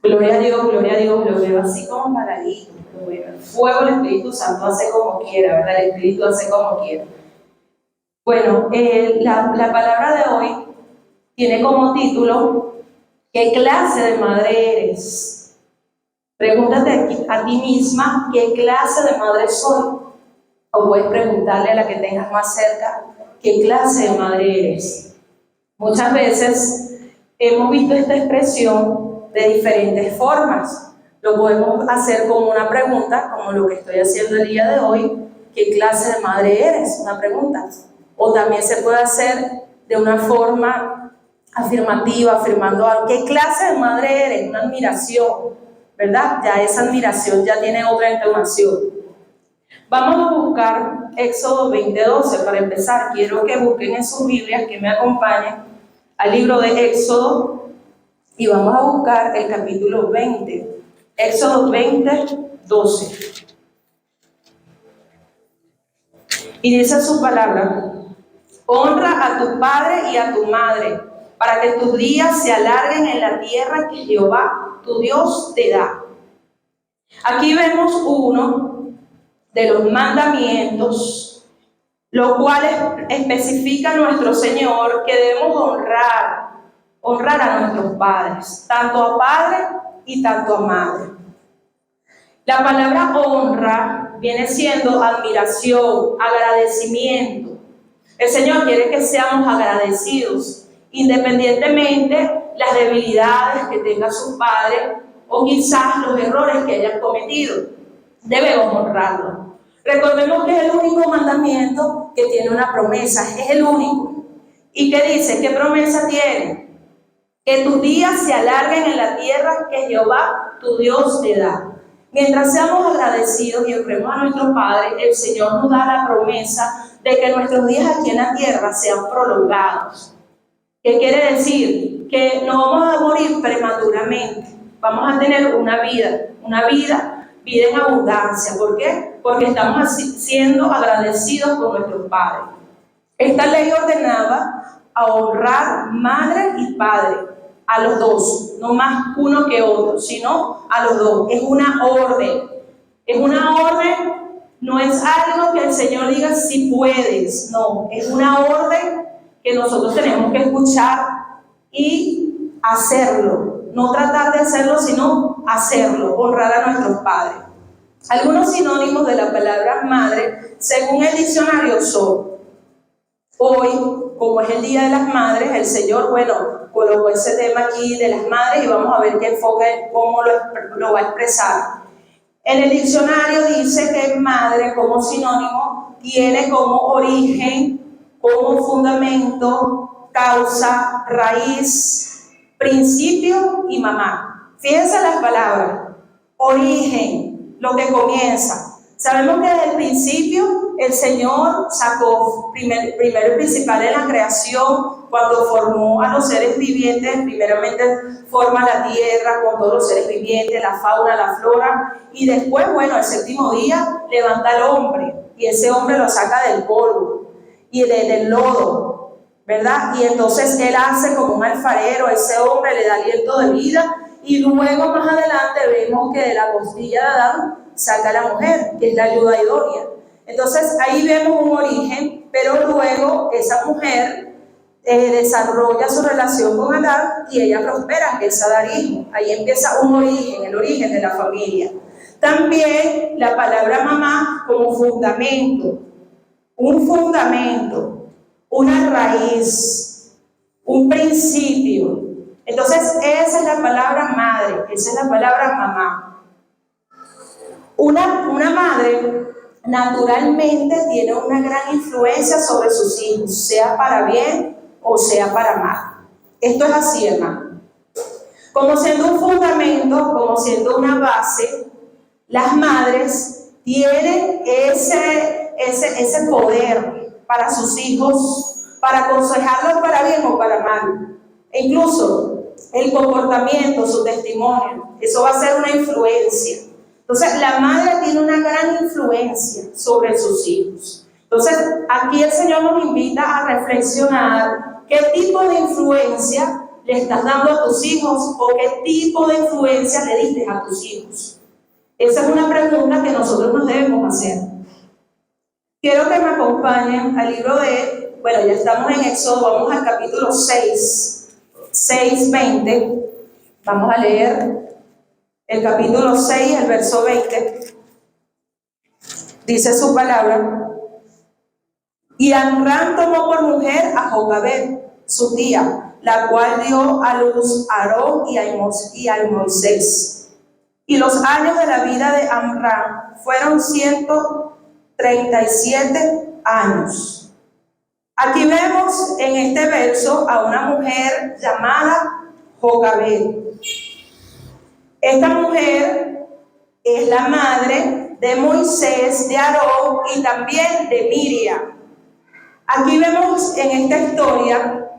gloria a Dios, lo veo así como paradito, lo veo. El fuego del Espíritu Santo hace como quiera, ¿verdad? El Espíritu hace como quiera. Bueno, la palabra de hoy tiene como título, ¿qué clase de madre eres? Pregúntate a ti misma, ¿qué clase de madre soy? O puedes preguntarle a la que tengas más cerca, ¿qué clase de madre eres? Muchas veces hemos visto esta expresión de diferentes formas. Lo podemos hacer como una pregunta, como lo que estoy haciendo el día de hoy, ¿qué clase de madre eres? Una pregunta. O también se puede hacer de una forma afirmativa, afirmando algo. ¿Qué clase de madre eres? Una admiración, ¿verdad? Ya esa admiración ya tiene otra entonación. Vamos a buscar Éxodo 20:12 para empezar. Quiero que busquen en sus Biblias, que me acompañen al libro de Éxodo y vamos a buscar el capítulo 20. Éxodo 20:12. Y dice su palabra: honra a tu padre y a tu madre, para que tus días se alarguen en la tierra que Jehová, tu Dios, te da. Aquí vemos uno de los mandamientos, lo cual especifica nuestro Señor que debemos honrar a nuestros padres, tanto a padre y tanto a madre. La palabra honra viene siendo admiración, agradecimiento. El Señor quiere que seamos agradecidos, independientemente las debilidades que tenga su padre o quizás los errores que hayan cometido. Debemos honrarlo. Recordemos que es el único mandamiento que tiene una promesa, es el único. ¿Y qué dice? ¿Qué promesa tiene? Que tus días se alarguen en la tierra que Jehová, tu Dios, te da. Mientras seamos agradecidos y honremos a nuestro Padre, el Señor nos da la promesa de que nuestros días aquí en la tierra sean prolongados. ¿Qué quiere decir? Que no vamos a morir prematuramente, vamos a tener una vida en abundancia. ¿Por qué? Porque estamos siendo agradecidos con nuestros padres. Esta ley ordenaba a honrar madre y padre, a los dos, no más uno que otro, sino a los dos. Es una orden. Es una orden, no es algo que el Señor diga si puedes, no, es una orden que nosotros tenemos que escuchar y hacerlo. No tratar de hacerlo, sino hacerlo, honrar a nuestros padres. Algunos sinónimos de la palabra madre, según el diccionario, son: hoy, como es el Día de las Madres, el Señor, colocó ese tema aquí de las madres y vamos a ver qué enfoque, cómo lo va a expresar. En el diccionario dice que madre, como sinónimo, tiene como origen, como fundamento, causa, raíz, principio y mamá. Fíjense las palabras: origen, lo que comienza. Sabemos que desde el principio el Señor sacó primero y principal en la creación, cuando formó a los seres vivientes. Primeramente forma la tierra con todos los seres vivientes, la fauna, la flora, y después, el séptimo día levanta al hombre, y ese hombre lo saca del polvo y del lodo, ¿verdad? Y entonces él hace como un alfarero, ese hombre le da aliento de vida, y luego más adelante vemos que de la costilla de Adán saca a la mujer, que es la ayuda idónea. Entonces ahí vemos un origen, pero luego esa mujer desarrolla su relación con Adán y ella prospera, que es a dar hijos. Ahí empieza un origen, el origen de la familia. También la palabra mamá como fundamento, un fundamento, una raíz, un principio. Entonces esa es la palabra madre, esa es la palabra mamá. Una madre naturalmente tiene una gran influencia sobre sus hijos, sea para bien o sea para mal. Esto es así, hermano. Como siendo un fundamento, como siendo una base, las madres tienen ese poder para sus hijos, para aconsejarlos para bien o para mal. E incluso el comportamiento, su testimonio, eso va a ser una influencia. Entonces, la madre tiene una gran influencia sobre sus hijos. Entonces, aquí el Señor nos invita a reflexionar qué tipo de influencia le estás dando a tus hijos o qué tipo de influencia le diste a tus hijos? Esa es una pregunta que nosotros nos debemos hacer. Quiero que me acompañen al libro bueno, ya estamos en Éxodo, vamos al capítulo 6:20. Vamos a leer el capítulo 6, el verso 20. Dice su palabra: y Amram tomó por mujer a Jocabed, su tía, la cual dio a luz a Aarón y a Moisés. Y los años de la vida de Amram fueron 137 años. Aquí vemos en este verso a una mujer llamada Jocabed. Esta mujer es la madre de Moisés, de Aarón y también de Miriam. Aquí vemos en esta historia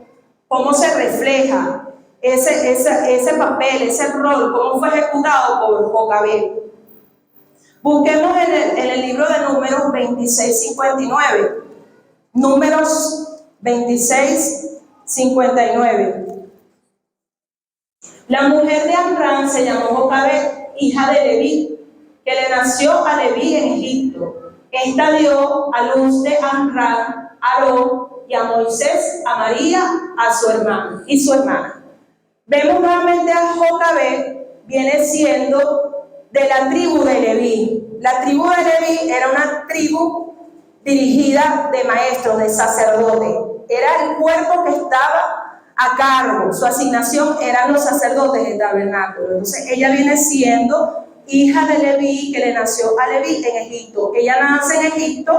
cómo se refleja ese papel, ese rol, cómo fue ejecutado por Jocabed. Busquemos en el libro de Números 26:59. Números 26:59. La mujer de Amram se llamó Jocabed, hija de Leví, que le nació a Leví en Egipto. Esta dio a luz de Amram, a Aarón y a Moisés, a María, a su hermana y su hermana. Vemos nuevamente a Jocabed, viene siendo de la tribu de Leví. La tribu de Leví era una tribu dirigida de maestros, de sacerdotes. Era el cuerpo que estaba a cargo, su asignación eran los sacerdotes del tabernáculo. Entonces ella viene siendo hija de Leví, que le nació a Leví en Egipto. Ella nace en Egipto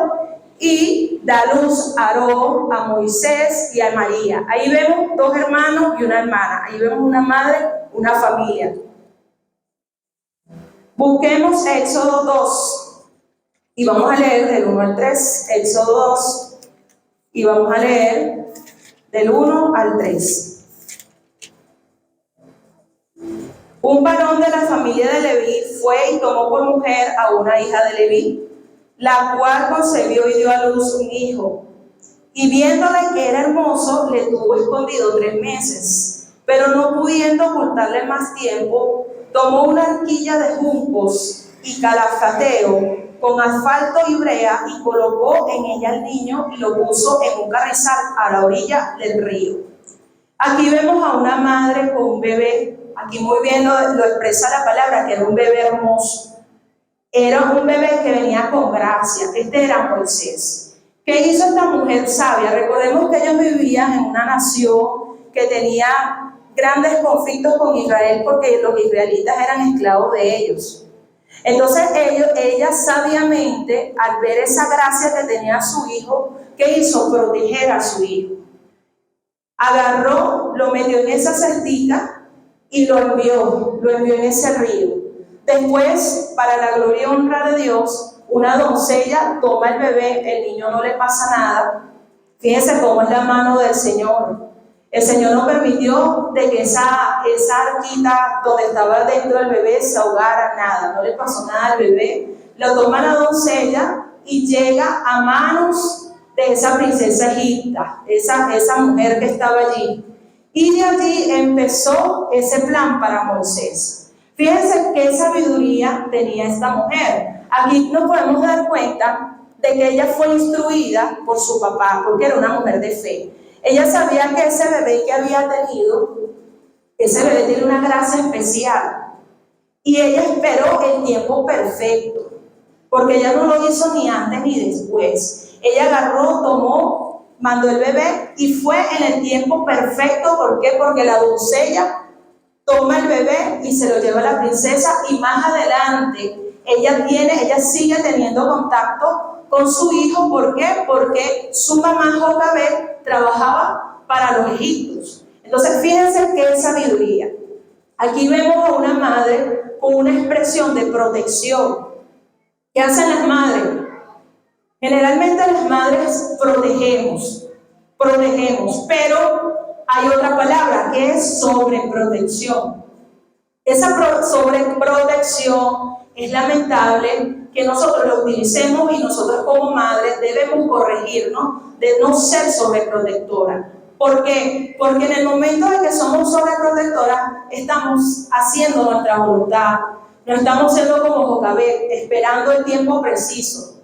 y da luz a Aarón, a Moisés y a María. Ahí vemos dos hermanos y una hermana. Ahí vemos una madre, una familia. Busquemos Éxodo 2 y vamos a leer del 1 al 3. Éxodo 2 y vamos a leer del 1 al 3. Un varón de la familia de Leví fue y tomó por mujer a una hija de Leví, la cual concebió y dio a luz un hijo. Y viéndole que era hermoso, le tuvo escondido 3 meses. Pero no pudiendo ocultarle más tiempo, tomó una arquilla de juncos y calafateo con asfalto y brea y colocó en ella al niño y lo puso en un carrizal a la orilla del río. Aquí vemos a una madre con un bebé. Aquí muy bien lo expresa la palabra, que era un bebé hermoso. Era un bebé que venía con gracia. Este era Moisés. ¿Qué hizo esta mujer sabia? Recordemos que ellos vivían en una nación que tenía grandes conflictos con Israel porque los israelitas eran esclavos de ellos. Entonces ella sabiamente, al ver esa gracia que tenía su hijo, ¿qué hizo? Proteger a su hijo. Agarró, lo metió en esa cestita y lo envió en ese río. Después, para la gloria y honra de Dios, una doncella toma el bebé, el niño no le pasa nada. Fíjense cómo es la mano del Señor. El Señor no permitió de que esa arquita donde estaba dentro del bebé se ahogara, nada, no le pasó nada al bebé. Lo toma la doncella y llega a manos de esa princesa egipta, esa mujer que estaba allí. Y de allí empezó ese plan para Moisés. Fíjense qué sabiduría tenía esta mujer. Aquí nos podemos dar cuenta de que ella fue instruida por su papá, porque era una mujer de fe. Ella sabía que ese bebé que había tenido, ese bebé tiene una gracia especial. Y ella esperó el tiempo perfecto, porque ella no lo hizo ni antes ni después. Ella agarró, tomó, mandó el bebé y fue en el tiempo perfecto. ¿Por qué? Porque la doncella toma el bebé y se lo lleva a la princesa, y más adelante ella sigue teniendo contacto con su hijo. ¿Por qué? Porque su mamá Jocabed trabajaba para los egipcios. Entonces fíjense qué sabiduría. Aquí vemos a una madre con una expresión de protección. ¿Qué hacen las madres? Generalmente las madres protegemos, pero hay otra palabra que es sobreprotección. Esa sobreprotección es lamentable que nosotros lo utilicemos, y nosotros como madres debemos corregirnos de no ser sobreprotectora. ¿Por qué? Porque en el momento de que somos sobreprotectoras, estamos haciendo nuestra voluntad. No estamos siendo como Jocabed, esperando el tiempo preciso,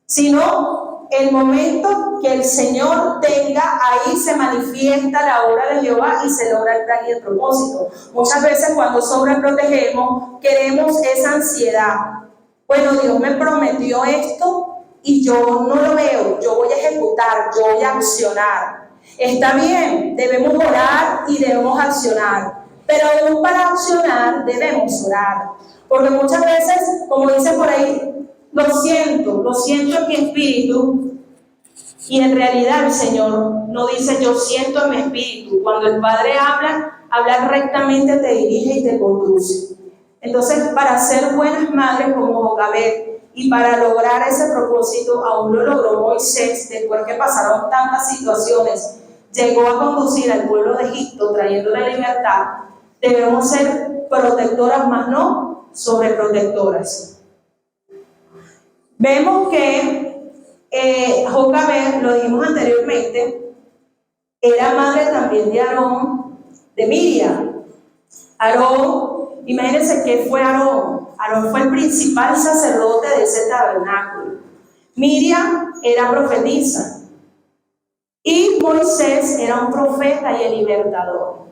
sino el momento que el Señor tenga, ahí se manifiesta la obra de Jehová y se logra el plan y el propósito. Muchas veces cuando sobreprotegemos, queremos esa ansiedad. Bueno, Dios me prometió esto y yo no lo veo, yo voy a ejecutar, yo voy a accionar. Está bien, debemos orar y debemos accionar, pero aún para accionar debemos orar. Porque muchas veces, como dice por ahí, lo siento en mi espíritu, y en realidad el Señor no dice yo siento en mi espíritu. Cuando el Padre habla rectamente, te dirige y te conduce. Entonces, para ser buenas madres como Jocabed y para lograr ese propósito, aún lo logró Moisés, después que pasaron tantas situaciones, llegó a conducir al pueblo de Egipto trayendo la libertad. Debemos ser protectoras, más no sobreprotectoras. Vemos que Jocabed, lo dijimos anteriormente, era madre también de Aarón, de Miriam. Aarón, imagínense que fue Aarón. Aarón fue el principal sacerdote de ese tabernáculo. Miriam era profetisa. Y Moisés era un profeta y el libertador.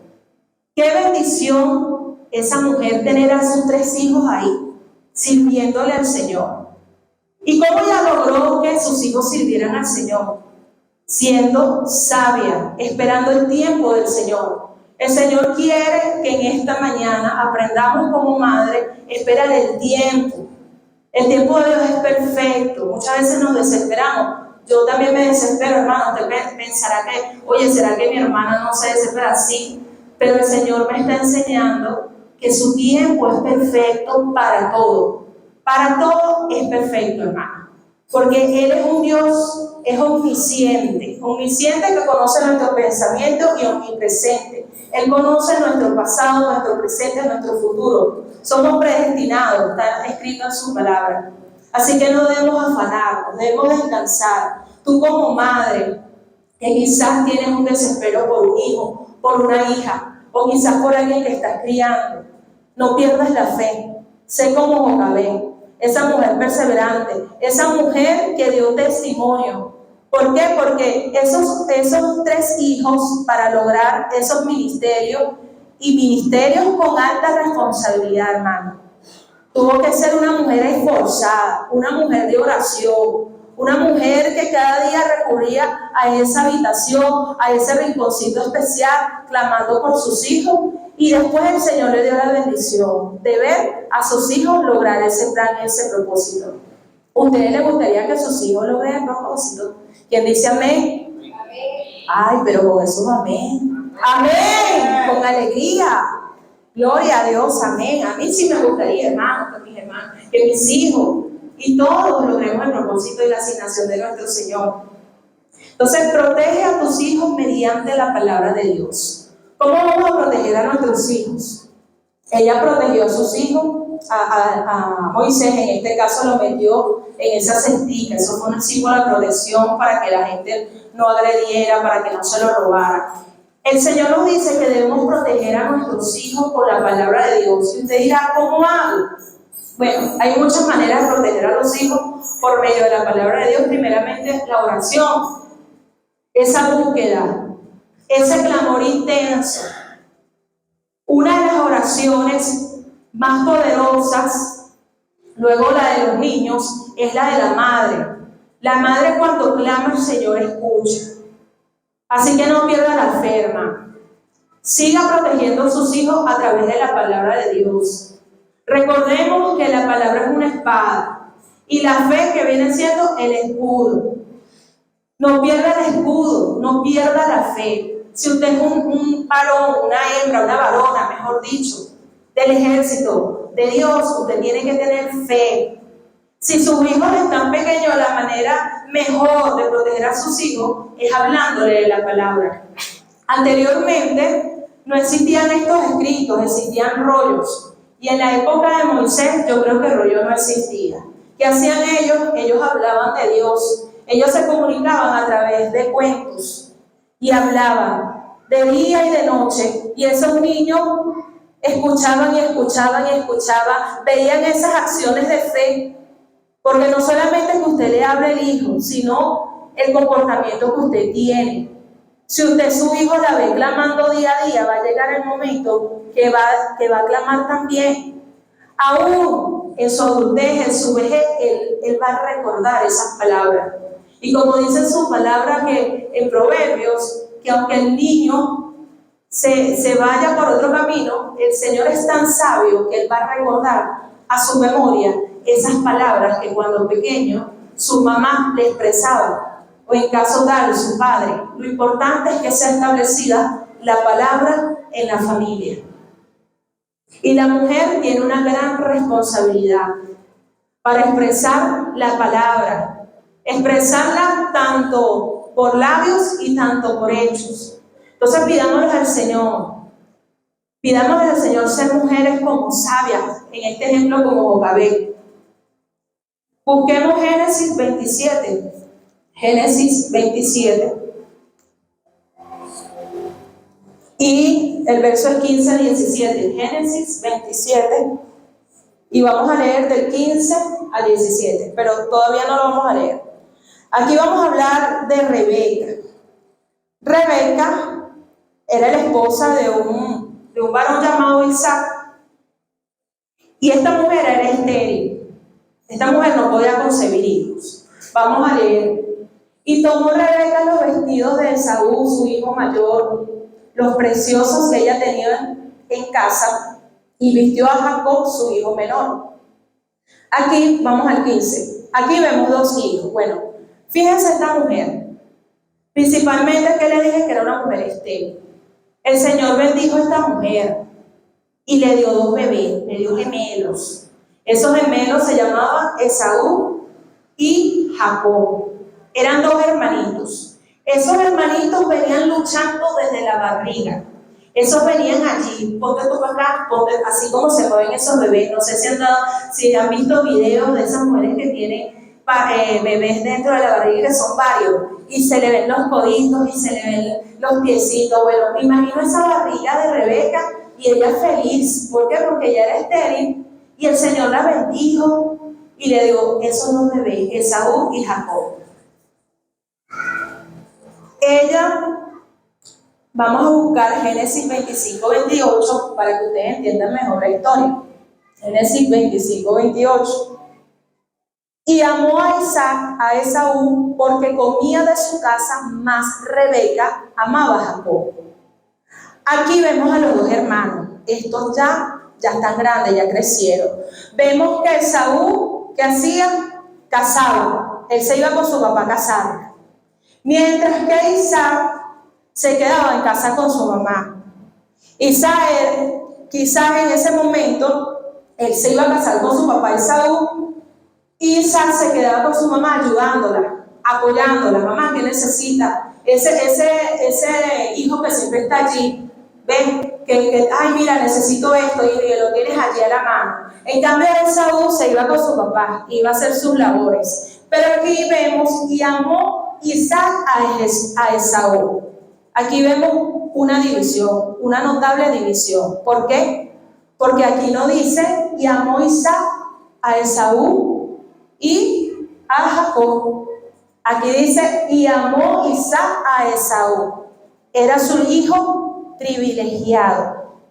Qué bendición esa mujer tener a sus 3 hijos ahí, sirviéndole al Señor. ¿Y cómo ella logró que sus hijos sirvieran al Señor? Siendo sabia, esperando el tiempo del Señor. El Señor quiere que en esta mañana aprendamos como madre, esperar el tiempo. El tiempo de Dios es perfecto. Muchas veces nos desesperamos. Yo también me desespero, hermano. Usted pensará que, oye, ¿será que mi hermana no se desespera? Sí, pero el Señor me está enseñando que su tiempo es perfecto para todo. Para todo es perfecto, hermano. Porque Él es un Dios, es omnisciente que conoce nuestros pensamientos y omnipresente. Él conoce nuestro pasado, nuestro presente, nuestro futuro. Somos predestinados, está escrito en su palabra. Así que no debemos afanarnos, debemos descansar. Tú como madre, que quizás tienes un desespero por un hijo, por una hija, o quizás por alguien que estás criando, no pierdas la fe. Sé como Jocabed, esa mujer perseverante, esa mujer que dio testimonio. ¿Por qué? Porque esos 3 hijos, para lograr esos ministerios, y ministerios con alta responsabilidad, hermano, tuvo que ser una mujer esforzada, una mujer de oración, una mujer que cada día recurría a esa habitación, a ese rinconcito especial, clamando por sus hijos. Y después el Señor le dio la bendición de ver a sus hijos lograr ese plan y ese propósito. ¿A ustedes les gustaría que sus hijos logren el propósito? ¿Quién dice amén? Amén. Ay, pero con eso amén. Amén. Con alegría. Gloria a Dios, amén. A mí sí me gustaría, hermanos, que mis hijos y todos logremos el propósito y la asignación de nuestro Señor. Entonces, protege a tus hijos mediante la palabra de Dios. ¿Cómo vamos a proteger a nuestros hijos? Ella protegió a sus hijos, a Moisés, en este caso lo metió en esa cestica. Eso fue un símbolo de protección para que la gente no agrediera, para que no se lo robara. El Señor nos dice que debemos proteger a nuestros hijos con la palabra de Dios. Y usted dirá, ¿cómo hago? Bueno, hay muchas maneras de proteger a los hijos por medio de la palabra de Dios. Primeramente, la oración, esa búsqueda, ese clamor intenso. Una de las oraciones más poderosas, luego la de los niños, es la de la madre. La madre, cuando clama al Señor, escucha. Así que no pierda la fe, hermano. Siga protegiendo a sus hijos a través de la palabra de Dios. Recordemos que la palabra es una espada y la fe que viene siendo el escudo. No pierda el escudo, no pierda la fe. Si usted es un varón, una hembra, una varona, mejor dicho, del ejército de Dios, usted tiene que tener fe. Si sus hijos están pequeños, la manera mejor de proteger a sus hijos es hablándole de la palabra. Anteriormente no existían estos escritos, existían rollos. Y en la época de Moisés yo creo que el rollo no existía. ¿Qué hacían ellos? Ellos hablaban de Dios. Ellos se comunicaban a través de cuentos. y hablaban de día y de noche, y esos niños escuchaban y escuchaban y escuchaban, veían esas acciones de fe, porque no solamente que usted le hable al hijo, sino el comportamiento que usted tiene. Si usted su hijo la ve clamando día a día, va a llegar el momento que va a clamar también. Aún en su adultez, en su vejez, él va a recordar esas palabras. Y como dice su palabra que en Proverbios, que aunque el niño se vaya por otro camino, el Señor es tan sabio que él va a recordar a su memoria esas palabras que cuando pequeño su mamá le expresaba, o en caso tal su padre. Lo importante es que sea establecida la palabra en la familia. Y la mujer tiene una gran responsabilidad para expresar la palabra, expresarla tanto por labios y tanto por hechos. Entonces pidámosle al Señor ser mujeres como sabias, en este ejemplo como Jocabed. Busquemos Génesis 27. Génesis 27. Y el verso es 15 al 17. Génesis 27. Y vamos a leer del 15 al 17. Pero todavía no lo vamos a leer. Aquí vamos a hablar de Rebeca. Rebeca era la esposa de un varón llamado Isaac. Y esta mujer era estéril. Esta mujer no podía concebir hijos. Vamos a leer. Y tomó Rebeca los vestidos de Esaú, su hijo mayor, los preciosos que ella tenía en casa, y vistió a Jacob, su hijo menor. Aquí, vamos al 15. Aquí vemos dos hijos. Bueno, fíjense esta mujer. Principalmente que le dije que era una mujer estéril. El Señor bendijo a esta mujer y le dio dos bebés, le dio gemelos. Esos gemelos se llamaban Esaú y Jacob. Eran dos hermanitos. Esos hermanitos venían luchando desde la barriga. Esos venían allí, ponte tú acá, ponte, así como se mueven esos bebés. No sé si han visto videos de esas mujeres que tienen bebés dentro de la barriga, que son varios, y se le ven los coditos y se le ven los piecitos. Bueno, me imagino esa barriga de Rebeca y ella feliz. ¿Por qué? Porque ella era estéril y el Señor la bendijo y le dio esos dos bebés, Esaú y Jacob. Ella, vamos a buscar Génesis 25, 28 para que ustedes entiendan mejor la historia. Génesis 25, 28. Y amó a Isaac, a Esaú, porque comía de su casa, mas Rebeca amaba a Jacob. Aquí vemos a los dos hermanos. Estos ya están grandes, ya crecieron. Vemos que Esaú, ¿qué hacía? Cazaba. Él se iba con su papá a cazar. Mientras que Isaac se quedaba en casa con su mamá. Isaac, quizás en ese momento, él se iba a casar con su papá Esaú. Isaac se quedaba con su mamá ayudándola, apoyándola. Mamá, ¿qué necesita? Ese hijo que siempre está allí, ven, ay, mira, necesito esto, y lo tienes allí a la mano. En cambio, Esaú se iba con su papá, iba a hacer sus labores. Pero aquí vemos, y amó Isaac a Esaú. Aquí vemos una división, una notable división. ¿Por qué? Porque aquí no dice, y amó Isaac a Esaú y a Jacob. Aquí dice, y amó Isaac a Esaú. Era su hijo privilegiado.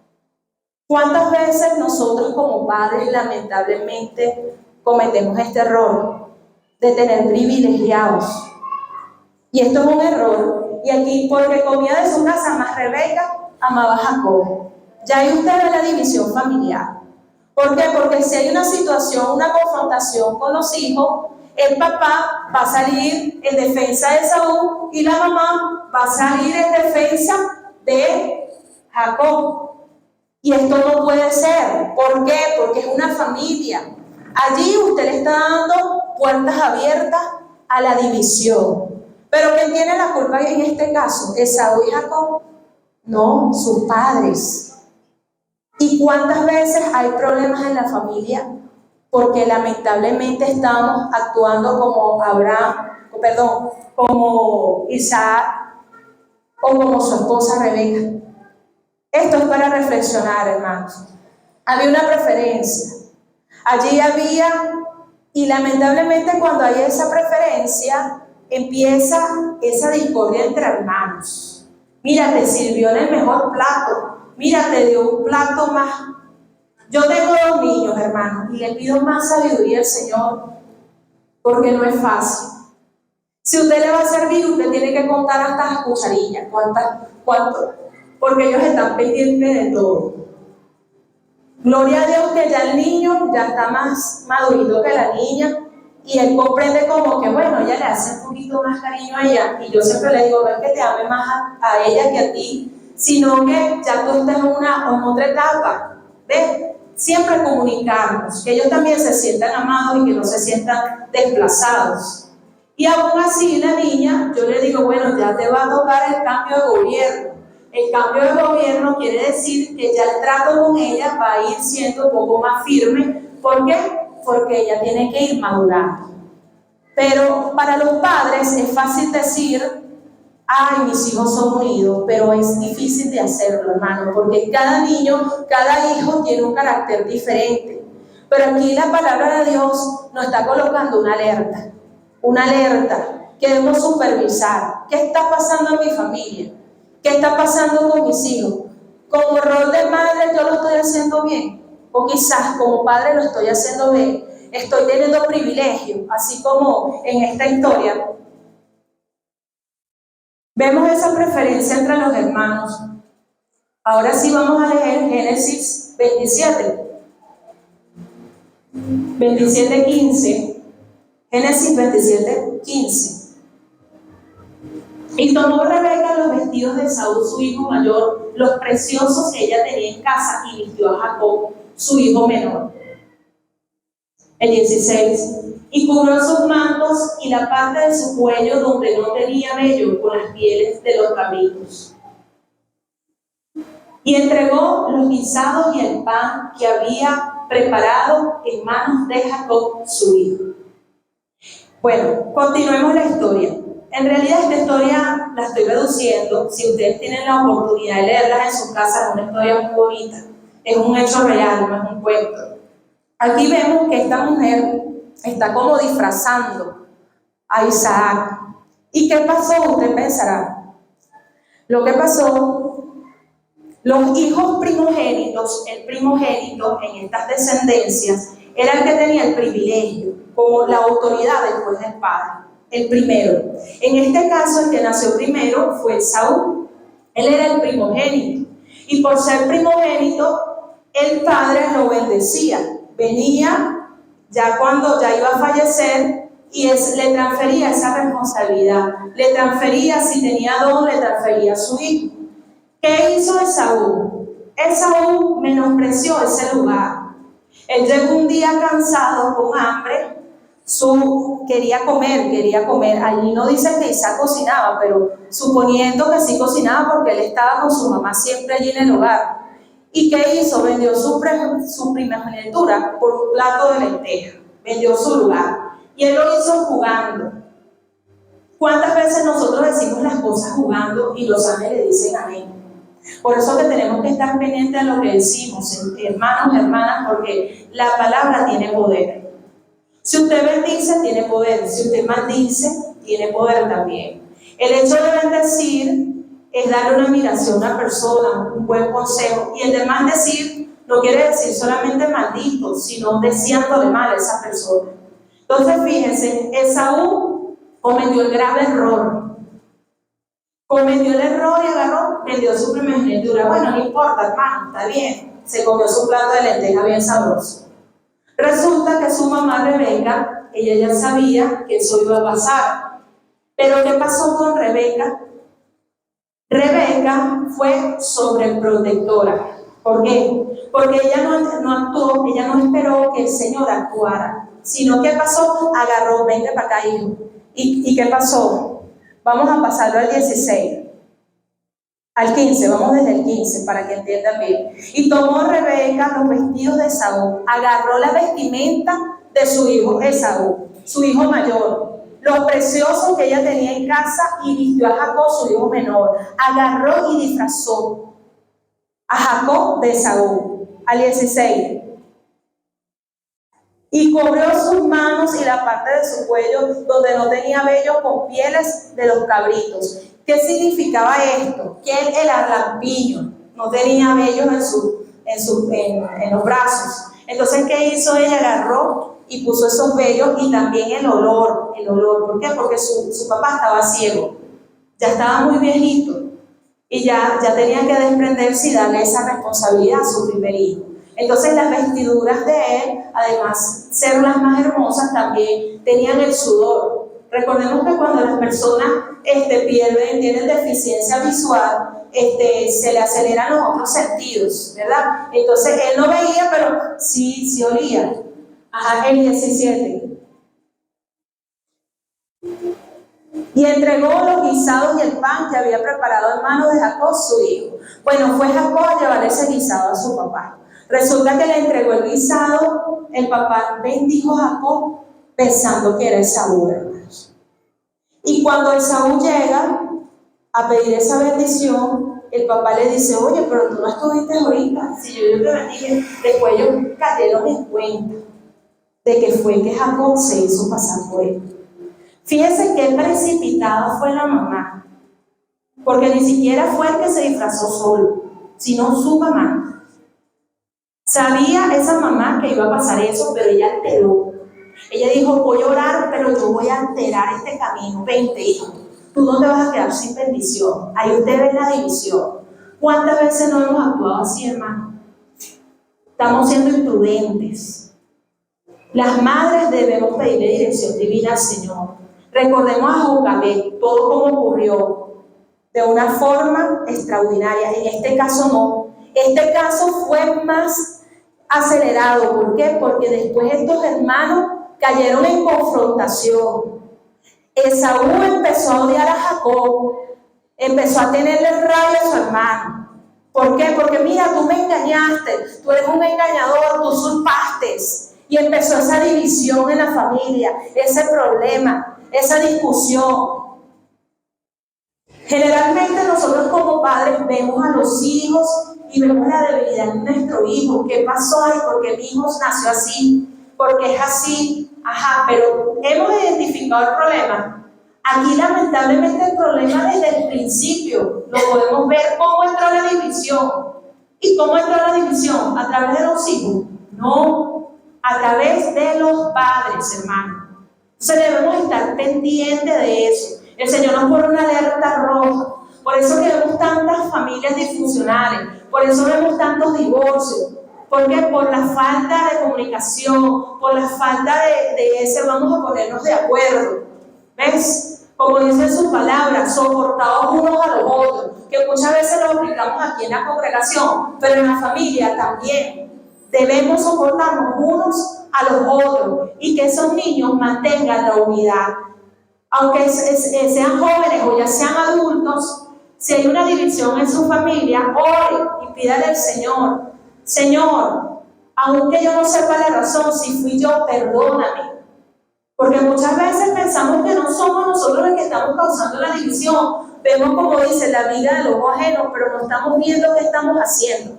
¿Cuántas veces nosotros como padres lamentablemente cometemos este error de tener privilegiados? Y esto es un error. Y aquí, porque comía de su casa, más Rebeca amaba a Jacob. Ya ahí usted ve la división familiar. ¿Por qué? Porque si hay una situación, una confrontación con los hijos, el papá va a salir en defensa de Esaú y la mamá va a salir en defensa de Jacob. Y esto no puede ser. ¿Por qué? Porque es una familia. Allí usted le está dando puertas abiertas a la división. Pero ¿quién tiene la culpa en este caso? ¿Esaú y Jacob? No, sus padres. ¿Y cuántas veces hay problemas en la familia? Porque lamentablemente estamos actuando como como Isaac, o como su esposa Rebeca? Esto es para reflexionar, hermanos. Había una preferencia. Allí había, y lamentablemente cuando hay esa preferencia, empieza esa discordia entre hermanos. Mira, te sirvió en el mejor plato. Mira, te dio un plato más. Yo tengo 2 niños, hermanos, y le pido más sabiduría al Señor, porque no es fácil. Si usted le va a servir, usted tiene que contar hasta las cucharillas, cuánto, porque ellos están pendientes de todo. Gloria a Dios que ya el niño ya está más madurito que la niña y él comprende como que, bueno, ella le hace un poquito más cariño a ella. Y yo siempre le digo, no es que te ame más a ella que a ti, sino que ya tú estás en otra etapa. ¿Ves? Siempre comunicarnos, que ellos también se sientan amados y que no se sientan desplazados. Y aún así la niña, yo le digo, bueno, ya te va a tocar el cambio de gobierno. El cambio de gobierno quiere decir que ya el trato con ella va a ir siendo un poco más firme. ¿Por qué? Porque ella tiene que ir madurando. Pero para los padres es fácil decir, ay, mis hijos son unidos, pero es difícil de hacerlo, hermano, porque cada niño, cada hijo tiene un carácter diferente. Pero aquí la palabra de Dios nos está colocando una alerta que debemos supervisar. ¿Qué está pasando en mi familia? ¿Qué está pasando con mis hijos? Como rol de madre yo lo estoy haciendo bien, o quizás como padre lo estoy haciendo bien. Estoy teniendo privilegios, así como en esta historia. Vemos esa preferencia entre los hermanos. Ahora sí vamos a leer Génesis 27:15. Génesis 27:15. Y tomó Rebeca los vestidos de Saúl, su hijo mayor, los preciosos que ella tenía en casa, y vistió a Jacob, su hijo menor. El 16. Y cubrió sus mantos y la parte de su cuello donde no tenía vello con las pieles de los cabritos. Y entregó los guisados y el pan que había preparado en manos de Jacob, su hijo. Bueno, continuemos la historia. En realidad esta historia la estoy reduciendo. Si ustedes tienen la oportunidad de leerla en sus casas, es una historia muy bonita. Es un hecho real, no es un cuento. Aquí vemos que esta mujer está como disfrazando a Isaac. ¿Y qué pasó? Usted pensará. Lo que pasó, los hijos primogénitos, el primogénito en estas descendencias, era el que tenía el privilegio, como la autoridad después del padre. El primero. En este caso, el que nació primero fue Saúl. Él era el primogénito. Y por ser primogénito, el padre lo bendecía. Venía ya cuando ya iba a fallecer y le transfería esa responsabilidad. Le transfería, si tenía don, le transfería a su hijo. ¿Qué hizo Esaú? Esaú menospreció ese lugar. Él llegó un día cansado, con hambre. Quería comer. Allí no dice que Isaac cocinaba, pero suponiendo que sí cocinaba porque él estaba con su mamá siempre allí en el hogar. ¿Y qué hizo? Vendió su primogenitura por un plato de lenteja. Vendió su lugar. Y él lo hizo jugando. ¿Cuántas veces nosotros decimos las cosas jugando y los ángeles dicen amén? Por eso que tenemos que estar pendientes de lo que decimos, hermanos, hermanas, porque la palabra tiene poder. Si usted bendice, tiene poder. Si usted maldice, tiene poder también. El hecho de bendecir es darle una admiración a una persona, un buen consejo. Y el de maldecir no quiere decir solamente maldito, sino deseándole mal a esa persona. Entonces, fíjense, Esaú cometió el grave error. Cometió el error y agarró, vendió su primogenitura. Bueno, no importa, hermano, está bien. Se comió su plato de lenteja bien sabroso. Resulta que su mamá Rebeca, ella ya sabía que eso iba a pasar. Pero ¿qué pasó con Rebeca? Rebeca fue sobreprotectora. ¿Por qué? Porque ella no actuó, ella no esperó que el Señor actuara. Sino ¿qué pasó? Agarró, vente para acá, hijo. ¿Y qué pasó? Vamos a pasarlo al 16. Al 15, vamos desde el 15 para que entiendan bien. Y tomó Rebeca los vestidos de Esaú, agarró la vestimenta de su hijo Esaú, su hijo mayor, lo precioso que ella tenía en casa y vistió a Jacob, su hijo menor. Agarró y disfrazó a Jacob de Esaú. Al 16. Y cubrió sus manos y la parte de su cuello donde no tenía vello con pieles de los cabritos. ¿Qué significaba esto? Que él era lampiño, no tenía vellos en los brazos. Entonces, ¿qué hizo ella? Agarró y puso esos vellos y también el olor. ¿Por qué? Porque su papá estaba ciego, ya estaba muy viejito y ya tenía que desprenderse y darle esa responsabilidad a su primer hijo. Entonces las vestiduras de él, además de ser las más hermosas, también tenían el sudor. Recordemos que cuando las personas tienen deficiencia visual, se le aceleran los otros sentidos, ¿verdad? Entonces él no veía, pero sí olía. Ajá, el 17. Y entregó los guisados y el pan que había preparado en manos de Jacob, su hijo. Bueno, fue Jacob a llevar ese guisado a su papá. Resulta que le entregó el guisado, el papá bendijo a Jacob pensando que era Esaú, hermanos. Y cuando Esaú llega a pedir esa bendición, el papá le dice, oye, pero tú no estuviste ahorita, si yo te bendiga. Después ellos cayeron en cuenta de que fue que Jacob se hizo pasar por él. Fíjense qué precipitada fue la mamá, porque ni siquiera fue el que se disfrazó solo, sino su mamá. Sabía esa mamá que iba a pasar eso, pero ella alteró. Ella dijo, voy a orar, pero yo voy a alterar este camino. Vente, hijo, tú no te vas a quedar sin bendición. Ahí usted ve la división. ¿Cuántas veces no hemos actuado así, hermano? Estamos siendo imprudentes. Las madres debemos pedirle dirección divina al Señor. Recordemos a Jocabed, todo como ocurrió, de una forma extraordinaria. En este caso no. Este caso fue más acelerado. ¿Por qué? Porque después estos hermanos cayeron en confrontación. Esaú empezó a odiar a Jacob, empezó a tenerle rabia a su hermano. ¿Por qué? Porque mira, tú me engañaste, tú eres un engañador, tú usurpaste. Y empezó esa división en la familia, ese problema, esa discusión. Generalmente nosotros como padres vemos a los hijos y vemos la debilidad de nuestro hijo. ¿Qué pasó? Ay, porque mi hijo nació así, porque es así. Ajá, pero hemos identificado el problema. Aquí lamentablemente el problema desde el principio lo podemos ver cómo entró la división. ¿Y cómo entró la división? ¿A través de los hijos? No, a través de los padres, hermano. Entonces debemos estar pendientes de eso. El Señor nos pone una alerta roja. Por eso que vemos tantas familias disfuncionales, por eso vemos tantos divorcios. ¿Por qué? Por la falta de comunicación, por la falta de ese vamos a ponernos de acuerdo. ¿Ves? Como dice su palabra, soportados unos a los otros, que muchas veces lo aplicamos aquí en la congregación, pero en la familia también. Debemos soportarnos unos a los otros y que esos niños mantengan la unidad. Aunque sean jóvenes o ya sean adultos, si hay una división en su familia, ore y pídale al Señor, Señor, aunque yo no sepa la razón, si fui yo, perdóname. Porque muchas veces pensamos que no somos nosotros los que estamos causando la división. Vemos, como dice, la vida de los ajenos, pero no estamos viendo qué estamos haciendo.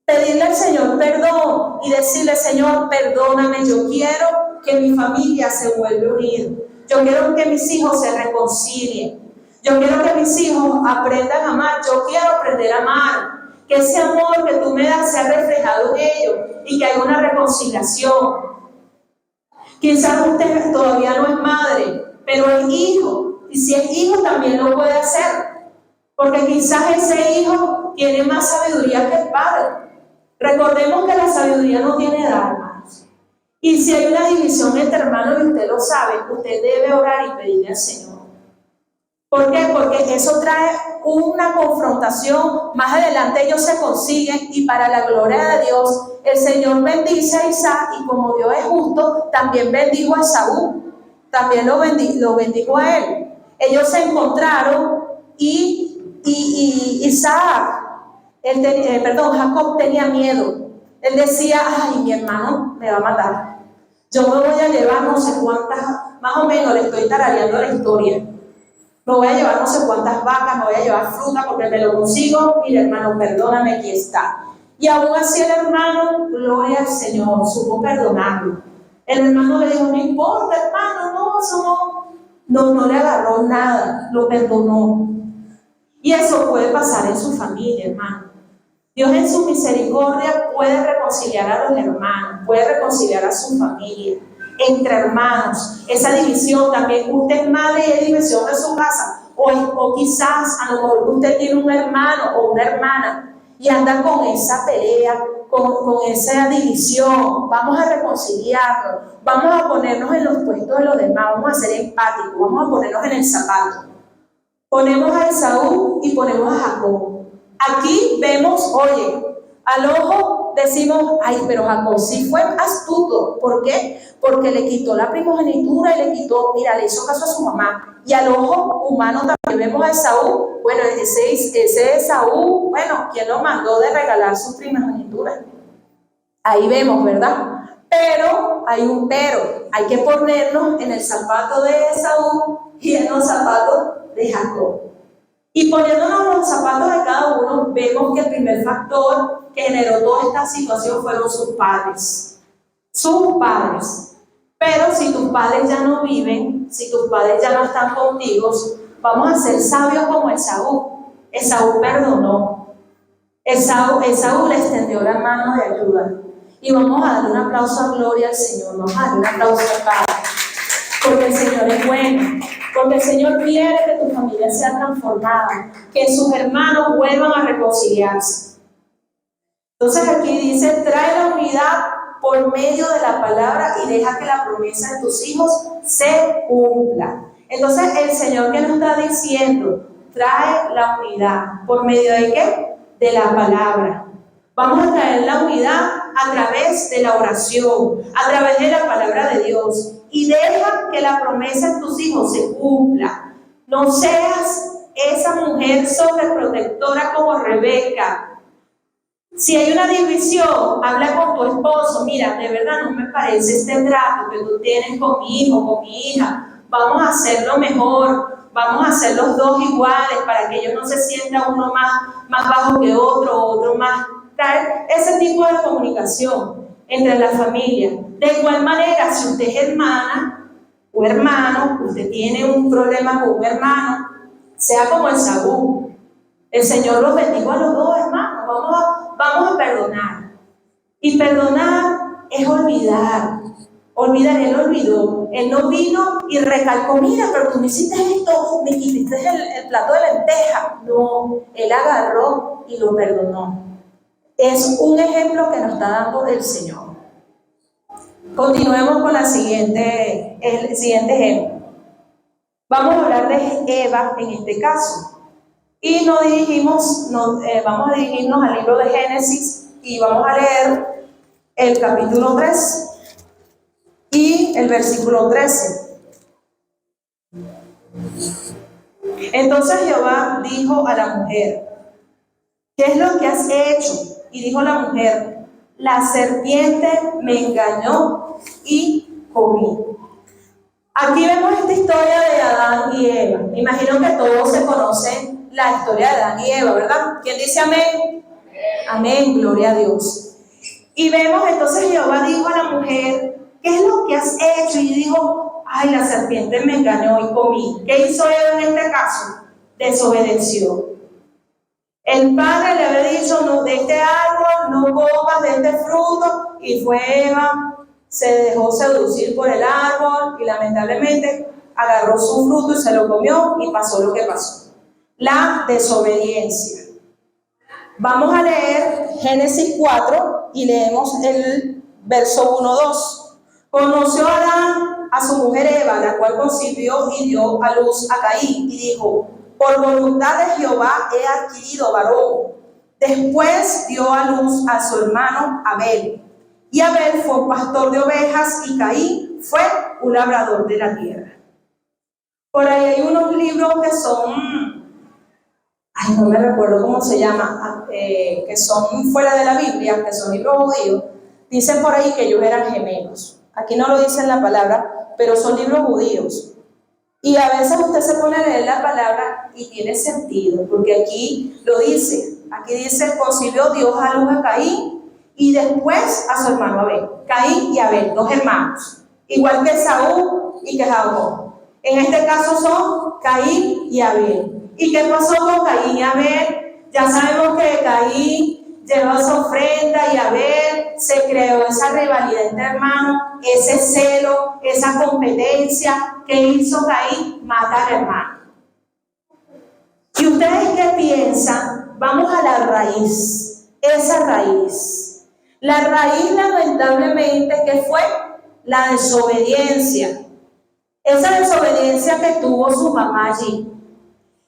Pedirle al Señor perdón y decirle, Señor, perdóname, yo quiero que mi familia se vuelva unida. Yo quiero que mis hijos se reconcilien. Yo quiero que mis hijos aprendan a amar. Yo quiero aprender a amar. Que ese amor que tú me das sea reflejado en ellos y que haya una reconciliación. Quizás usted todavía no es madre, pero es hijo. Y si es hijo también lo puede hacer. Porque quizás ese hijo tiene más sabiduría que el padre. Recordemos que la sabiduría no tiene edad, hermanos. Y si hay una división entre hermanos y usted lo sabe, usted debe orar y pedirle al Señor. ¿Por qué? Porque eso trae una confrontación. Más adelante ellos se consiguen y para la gloria de Dios, el Señor bendice a Isaac y como Dios es justo, también bendijo a Esaú. También lo bendijo a él. Ellos se encontraron y Jacob tenía miedo. Él decía, ay, mi hermano me va a matar. yo me voy a llevar no sé cuántas, más o menos le estoy tarareando la historia. Me voy a llevar no sé cuántas vacas, me voy a llevar fruta porque me lo consigo. Mira, hermano, perdóname, aquí está. Y aún así el hermano, gloria al Señor, supo perdonarlo. El hermano le dijo, no importa, hermano, no, eso no le agarró nada, lo perdonó. Y eso puede pasar en su familia, hermano. Dios en su misericordia puede reconciliar a los hermanos, puede reconciliar a su familia, entre hermanos. Esa división también, usted es madre y hay división en su casa, o quizás a lo mejor usted tiene un hermano o una hermana y anda con esa pelea, con esa división. Vamos a reconciliarnos, vamos a ponernos en los puestos de los demás, vamos a ser empáticos, vamos a ponernos en el zapato. Ponemos a Esaú y ponemos a Jacob. Aquí vemos, oye, al ojo decimos, ay, pero Jacob sí fue astuto. ¿Por qué? Porque le quitó la primogenitura y le hizo caso a su mamá. Y al ojo humano también vemos a Esaú. Bueno, ese Esaú, bueno, ¿quién lo mandó de regalar su primogenitura? Ahí vemos, ¿verdad? Pero, hay un pero. Hay que ponernos en el zapato de Esaú y en los zapatos de Jacob. Y poniéndonos en los zapatos de cada uno, vemos que el primer factor que generó toda esta situación fueron sus padres. Sus padres. Pero si tus padres ya no viven, si tus padres ya no están contigo, vamos a ser sabios como Esaú. Esaú perdonó. Esaú le extendió la mano de ayuda. Y vamos a darle un aplauso a gloria al Señor. Vamos a darle un aplauso al Padre. Porque el Señor es bueno. Porque el Señor quiere que tu familia sea transformada, que sus hermanos vuelvan a reconciliarse. Entonces aquí dice, trae la unidad por medio de la palabra y deja que la promesa de tus hijos se cumpla. Entonces el Señor que nos está diciendo, trae la unidad. ¿Por medio de qué? De la palabra. Vamos a traer la unidad a través de la oración, a través de la palabra de Dios. Y deja que la promesa de tus hijos se cumpla. No seas esa mujer sobreprotectora como Rebeca. Si hay una división, habla con tu esposo. Mira, de verdad no me parece este trato que tú tienes con mi hijo, con mi hija. Vamos a hacerlo mejor. Vamos a hacer los dos iguales para que ellos no se sientan uno más bajo que otro más. Traer ese tipo de comunicación entre la familia. De igual manera, si usted es hermana o hermano, usted tiene un problema con un hermano, sea como Esaú. El Señor los bendijo a los dos hermanos. Vamos a perdonar. Y perdonar es olvidar. Olvidar, él olvidó. Él no vino y recalcó, mira, pero tú me hiciste esto, me quitaste el plato de lenteja. No, él agarró y lo perdonó. Es un ejemplo que nos está dando el Señor. Continuemos con el siguiente ejemplo. Vamos a hablar de Eva en este caso. Y vamos a dirigirnos al libro de Génesis y vamos a leer el capítulo 3 y el versículo 13. Entonces Jehová dijo a la mujer, ¿qué es lo que has hecho? Y dijo la mujer, la serpiente me engañó y comí. Aquí vemos esta historia de Adán y Eva. Me imagino que todos se conocen la historia de Adán y Eva, ¿verdad? ¿Quién dice amén? Amén, gloria a Dios. Y vemos entonces Jehová dijo a la mujer, ¿qué es lo que has hecho? Y dijo, ay, la serpiente me engañó y comí. ¿Qué hizo Eva en este caso? Desobedeció. El padre le había dicho, no, de este árbol no comas de este fruto, y fue Eva, se dejó seducir por el árbol y lamentablemente agarró su fruto y se lo comió y pasó lo que pasó. La desobediencia. Vamos a leer Génesis 4 y leemos el verso 1-2. Conoció Adán a su mujer Eva, la cual concibió y dio a luz a Caín, y dijo, por voluntad de Jehová he adquirido varón. Después dio a luz a su hermano Abel. Y Abel fue un pastor de ovejas y Caín fue un labrador de la tierra. Por ahí hay unos libros que son, no me recuerdo cómo se llama, que son fuera de la Biblia, que son libros judíos. Dicen por ahí que ellos eran gemelos. Aquí no lo dice en la palabra, pero son libros judíos. Y a veces usted se pone a leer la palabra y tiene sentido, porque aquí lo dice. Aquí dice, concibió Dios a luz a Caín y después a su hermano Abel. Caín y Abel, dos hermanos. Igual que Saúl y que Jacob. En este caso son Caín y Abel. ¿Y qué pasó con Caín y Abel? Ya sabemos que Caín llevó su ofrenda y Abel se creó esa rivalidad entre hermanos, ese celo, esa competencia. ¿Qué hizo Caín? Mata al hermano. ¿Y ustedes qué piensan? Vamos a la raíz, esa raíz. La raíz, lamentablemente, ¿qué fue? La desobediencia. Esa desobediencia que tuvo su mamá allí.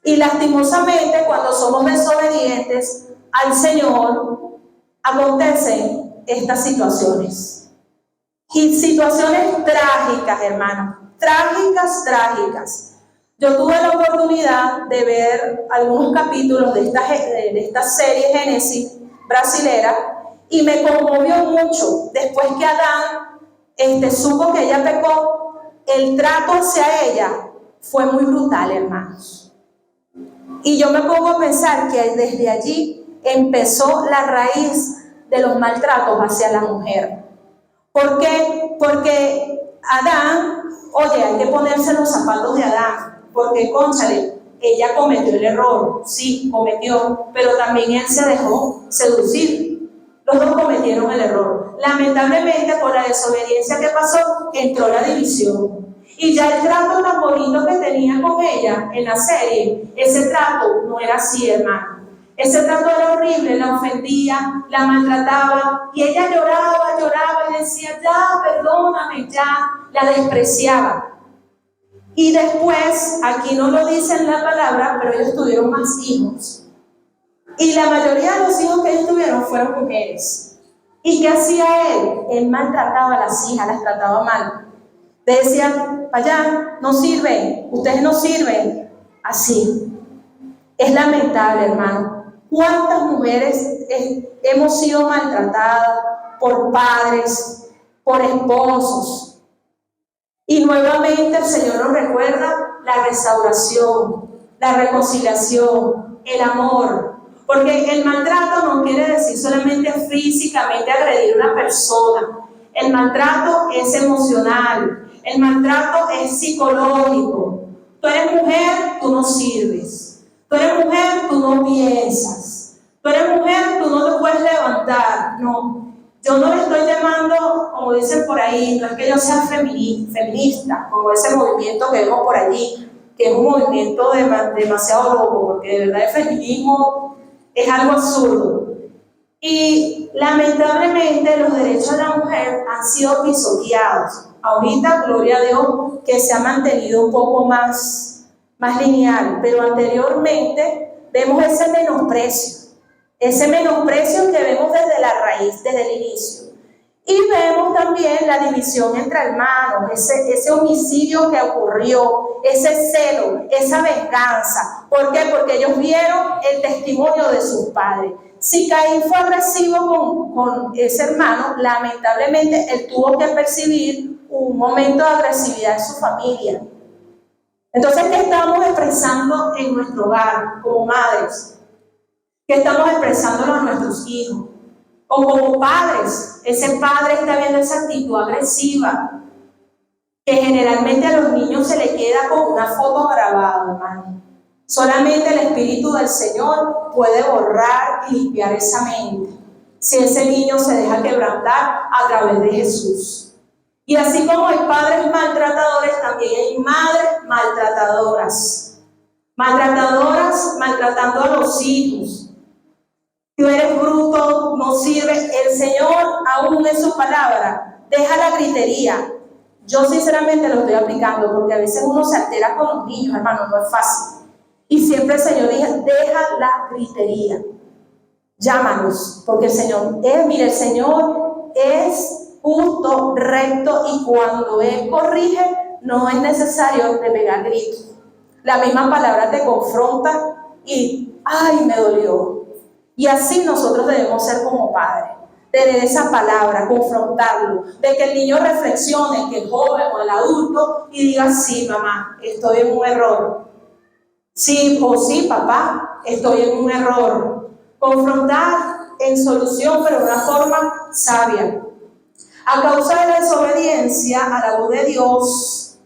Y lastimosamente, cuando somos desobedientes al Señor, acontecen estas situaciones. Y situaciones trágicas, hermanos. Trágicas. Yo tuve la oportunidad de ver algunos capítulos de esta serie Génesis brasilera y me conmovió mucho. Después que Adán supo que ella pecó, el trato hacia ella fue muy brutal, hermanos. Y yo me pongo a pensar que desde allí empezó la raíz de los maltratos hacia la mujer. ¿Por qué? Porque Adán, oye, hay que ponerse los zapatos de Adán, porque, cónchale, ella cometió el error, sí, cometió, pero también él se dejó seducir. Los dos cometieron el error. Lamentablemente, por la desobediencia que pasó, entró la división. Y ya el trato tan bonito que tenía con ella en la serie, ese trato no era así, hermano. Ese trato era horrible, la ofendía, la maltrataba, y ella lloraba y decía, ya, perdóname, ya, la despreciaba. Y después, aquí no lo dice en la palabra, pero ellos tuvieron más hijos. Y la mayoría de los hijos que ellos tuvieron fueron mujeres. ¿Y qué hacía él? Él maltrataba a las hijas, las trataba mal. Le decían, allá, no sirven, ustedes no sirven. Así. Es lamentable, hermano. ¿Cuántas mujeres hemos sido maltratadas por padres, por esposos? Y nuevamente el Señor nos recuerda la restauración, la reconciliación, el amor. Porque el maltrato no quiere decir solamente físicamente agredir a una persona. El maltrato es emocional. El maltrato es psicológico. Tú eres mujer, tú no sirves. Tú eres mujer, tú no piensas. Tú eres mujer, tú no te puedes levantar. No, yo no le estoy llamando, como dicen por ahí, no es que yo sea feminista, como ese movimiento que vemos por allí, que es un movimiento demasiado loco, porque de verdad el feminismo es algo absurdo. Y lamentablemente los derechos de la mujer han sido pisoteados. Ahorita, gloria a Dios, que se ha mantenido un poco más lineal, pero anteriormente vemos ese menosprecio que vemos desde la raíz, desde el inicio. Y vemos también la división entre hermanos, ese homicidio que ocurrió, ese celo, esa venganza. ¿Por qué? Porque ellos vieron el testimonio de sus padres. Si Caín fue agresivo con ese hermano, lamentablemente él tuvo que percibir un momento de agresividad en su familia. Entonces, ¿qué estamos expresando en nuestro hogar como madres? ¿Qué estamos expresándolo a nuestros hijos? O como padres, ese padre está viendo esa actitud agresiva, que generalmente a los niños se le queda con una foto grabada, hermano. Solamente el Espíritu del Señor puede borrar y limpiar esa mente, si ese niño se deja quebrantar a través de Jesús. Y así como hay padres maltratadores, también hay madres maltratadoras. Maltratadoras maltratando a los hijos. Tú eres bruto, no sirves. El Señor, aún en su palabra, deja la gritería. Yo sinceramente lo estoy aplicando, porque a veces uno se altera con los niños, hermano, no es fácil. Y siempre el Señor dice, deja la gritería. Llámanos, porque el Señor es justo, recto, y cuando Él corrige, no es necesario de pegar gritos. La misma palabra te confronta y, ¡ay, me dolió! Y así nosotros debemos ser como padres. de leer esa palabra, confrontarlo, de que el niño reflexione, que el joven o el adulto, y diga, sí, mamá, estoy en un error. Sí, o sí, papá, estoy en un error. Confrontar en solución, pero de una forma sabia. A causa de la desobediencia a la voz de Dios,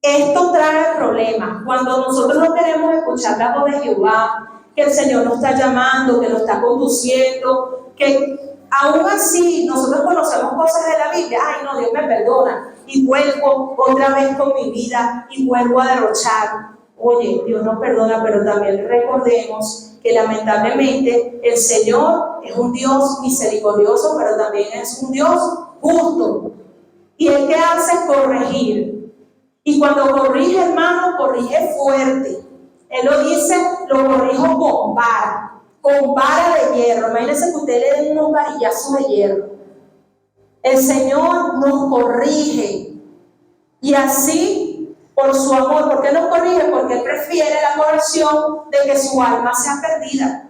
esto trae problemas. Cuando nosotros no queremos escuchar la voz de Jehová, que el Señor nos está llamando, que nos está conduciendo, que aún así nosotros conocemos cosas de la Biblia, ay no, Dios me perdona, y vuelvo otra vez con mi vida y vuelvo a derrochar. Oye, Dios nos perdona, pero también recordemos que lamentablemente el Señor es un Dios misericordioso, pero también es un Dios justo. Y Él que hace es corregir. Y cuando corrige, hermano, corrige fuerte. Él lo dice, lo corrijo con vara de hierro. Imagínense que usted le den unos varillazos de hierro. El Señor nos corrige. Y así, por su amor, ¿por qué nos corrige? Porque Él prefiere la corrección de que su alma sea perdida.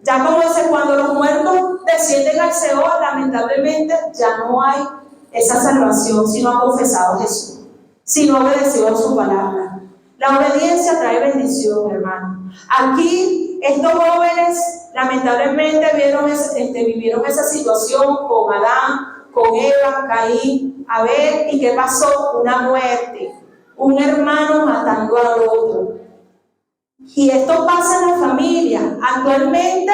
Ya como dice, cuando los muertos descienden al Seol, lamentablemente ya no hay esa salvación si no ha confesado a Jesús, si no ha obedecido a su palabra. La obediencia trae bendición, hermano. Aquí, estos jóvenes lamentablemente vivieron esa situación con Adán, con Eva, Caín, Abel, ¿y qué pasó? Una muerte, un hermano matando al otro. Y esto pasa en la familia, actualmente,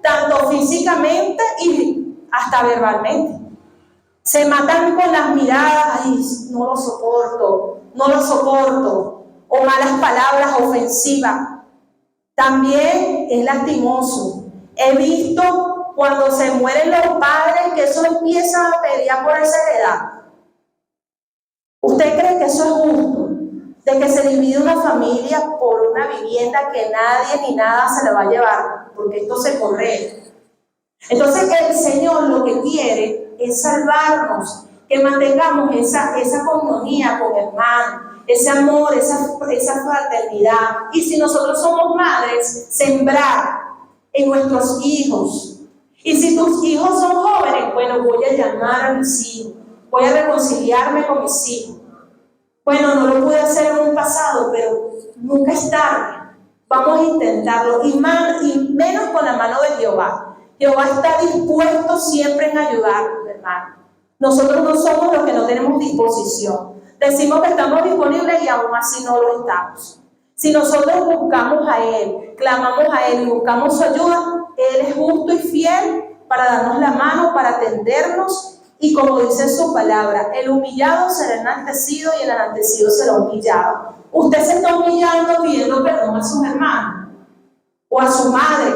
tanto físicamente y hasta verbalmente. Se matan con las miradas, ay, no lo soporto, o malas palabras ofensivas. También es lastimoso. He visto cuando se mueren los padres que eso empieza a pelear por esa heredad. ¿Usted cree que eso es justo? De que se divide una familia por una vivienda que nadie ni nada se la va a llevar, porque esto se corre. Entonces el Señor lo que quiere es salvarnos, que mantengamos esa comunión con el hermano, ese amor, esa fraternidad. Y si nosotros somos madres, sembrar en nuestros hijos. Y si tus hijos son jóvenes, bueno, voy a llamar a mis hijos, voy a reconciliarme con mis hijos. Bueno, no lo pude hacer en un pasado, pero nunca es tarde. Vamos a intentarlo, y menos con la mano de Jehová. Jehová está dispuesto siempre en ayudarnos, hermano. Nosotros no somos los que no tenemos disposición. Decimos que estamos disponibles y aún así no lo estamos. Si nosotros buscamos a Él, clamamos a Él y buscamos su ayuda, Él es justo y fiel para darnos la mano, para atendernos. Y como dice su palabra, el humillado será enaltecido y el enaltecido será humillado. Usted se está humillando pidiendo perdón a sus hermanos o a su madre,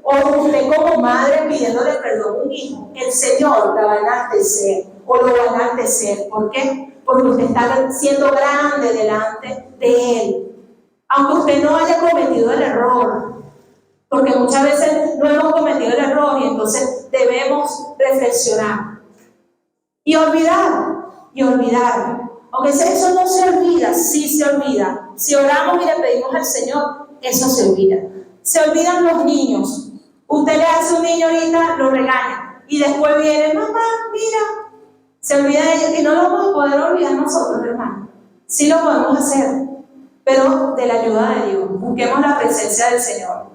o usted como madre pidiéndole perdón a un hijo. El Señor la va a enaltecer o lo va a enaltecer. ¿Por qué? Porque usted está siendo grande delante de Él. Aunque usted no haya cometido el error, porque muchas veces no hemos cometido el error y entonces debemos reflexionar. Y olvidar. Aunque eso no se olvida, sí se olvida. Si oramos y le pedimos al Señor, eso se olvida. Se olvidan los niños. Usted le hace a un niño ahorita, lo regaña. Y después viene, mamá, mira. Se olvida de ellos y no lo vamos a poder olvidar nosotros, hermano. Sí lo podemos hacer, pero de la ayuda de Dios. Busquemos la presencia del Señor.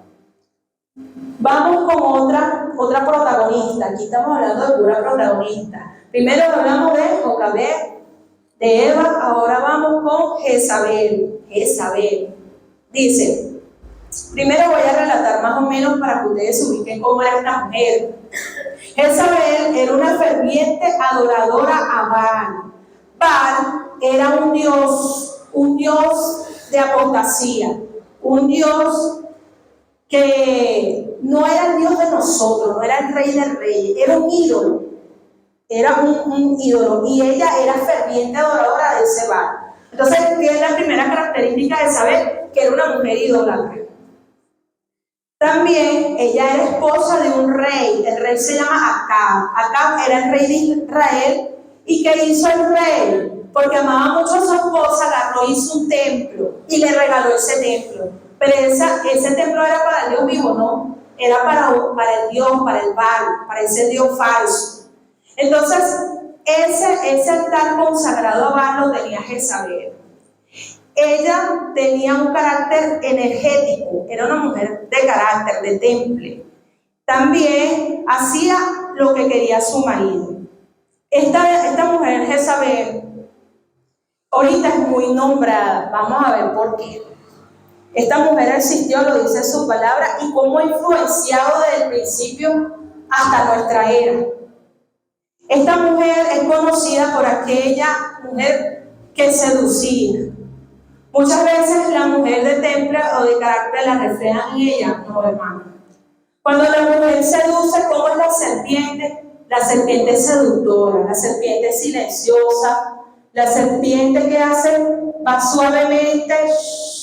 Vamos con otra protagonista. Aquí estamos hablando de pura protagonista. Primero hablamos de Jocabed, de Eva, ahora vamos con Jezabel. Dice, primero voy a relatar más o menos para que ustedes se ubiquen cómo era esta mujer. Jezabel era una ferviente adoradora a Baal. Baal era un dios de apostasía, un dios que no era el Dios de nosotros, no era el rey del rey, era un ídolo. Era un ídolo y ella era ferviente adoradora de ese Baal. Entonces, ¿qué es la primera característica de saber que era una mujer idólatra? También ella era esposa de un rey. El rey se llama Acab. Acab era el rey de Israel. ¿Y qué hizo el rey? Porque amaba mucho a su esposa, agarró, hizo un templo y le regaló ese templo. Pero ese templo era para el Dios vivo, ¿no? era para el Dios, para el Baal, para ese Dios falso. Entonces, ese altar consagrado a Baal lo tenía Jezabel. Ella tenía un carácter energético, era una mujer de carácter, de temple. También hacía lo que quería su marido. Esta mujer Jezabel ahorita es muy nombrada, vamos a ver por qué. Esta mujer existió, lo dice su palabra, y cómo ha influenciado desde el principio hasta nuestra era. Esta mujer es conocida por aquella mujer que seducía. Muchas veces la mujer de temple o de carácter la reflejan en ella, no, hermano. Cuando la mujer seduce, ¿cómo es la serpiente? La serpiente es seductora, la serpiente es silenciosa, la serpiente que hace va suavemente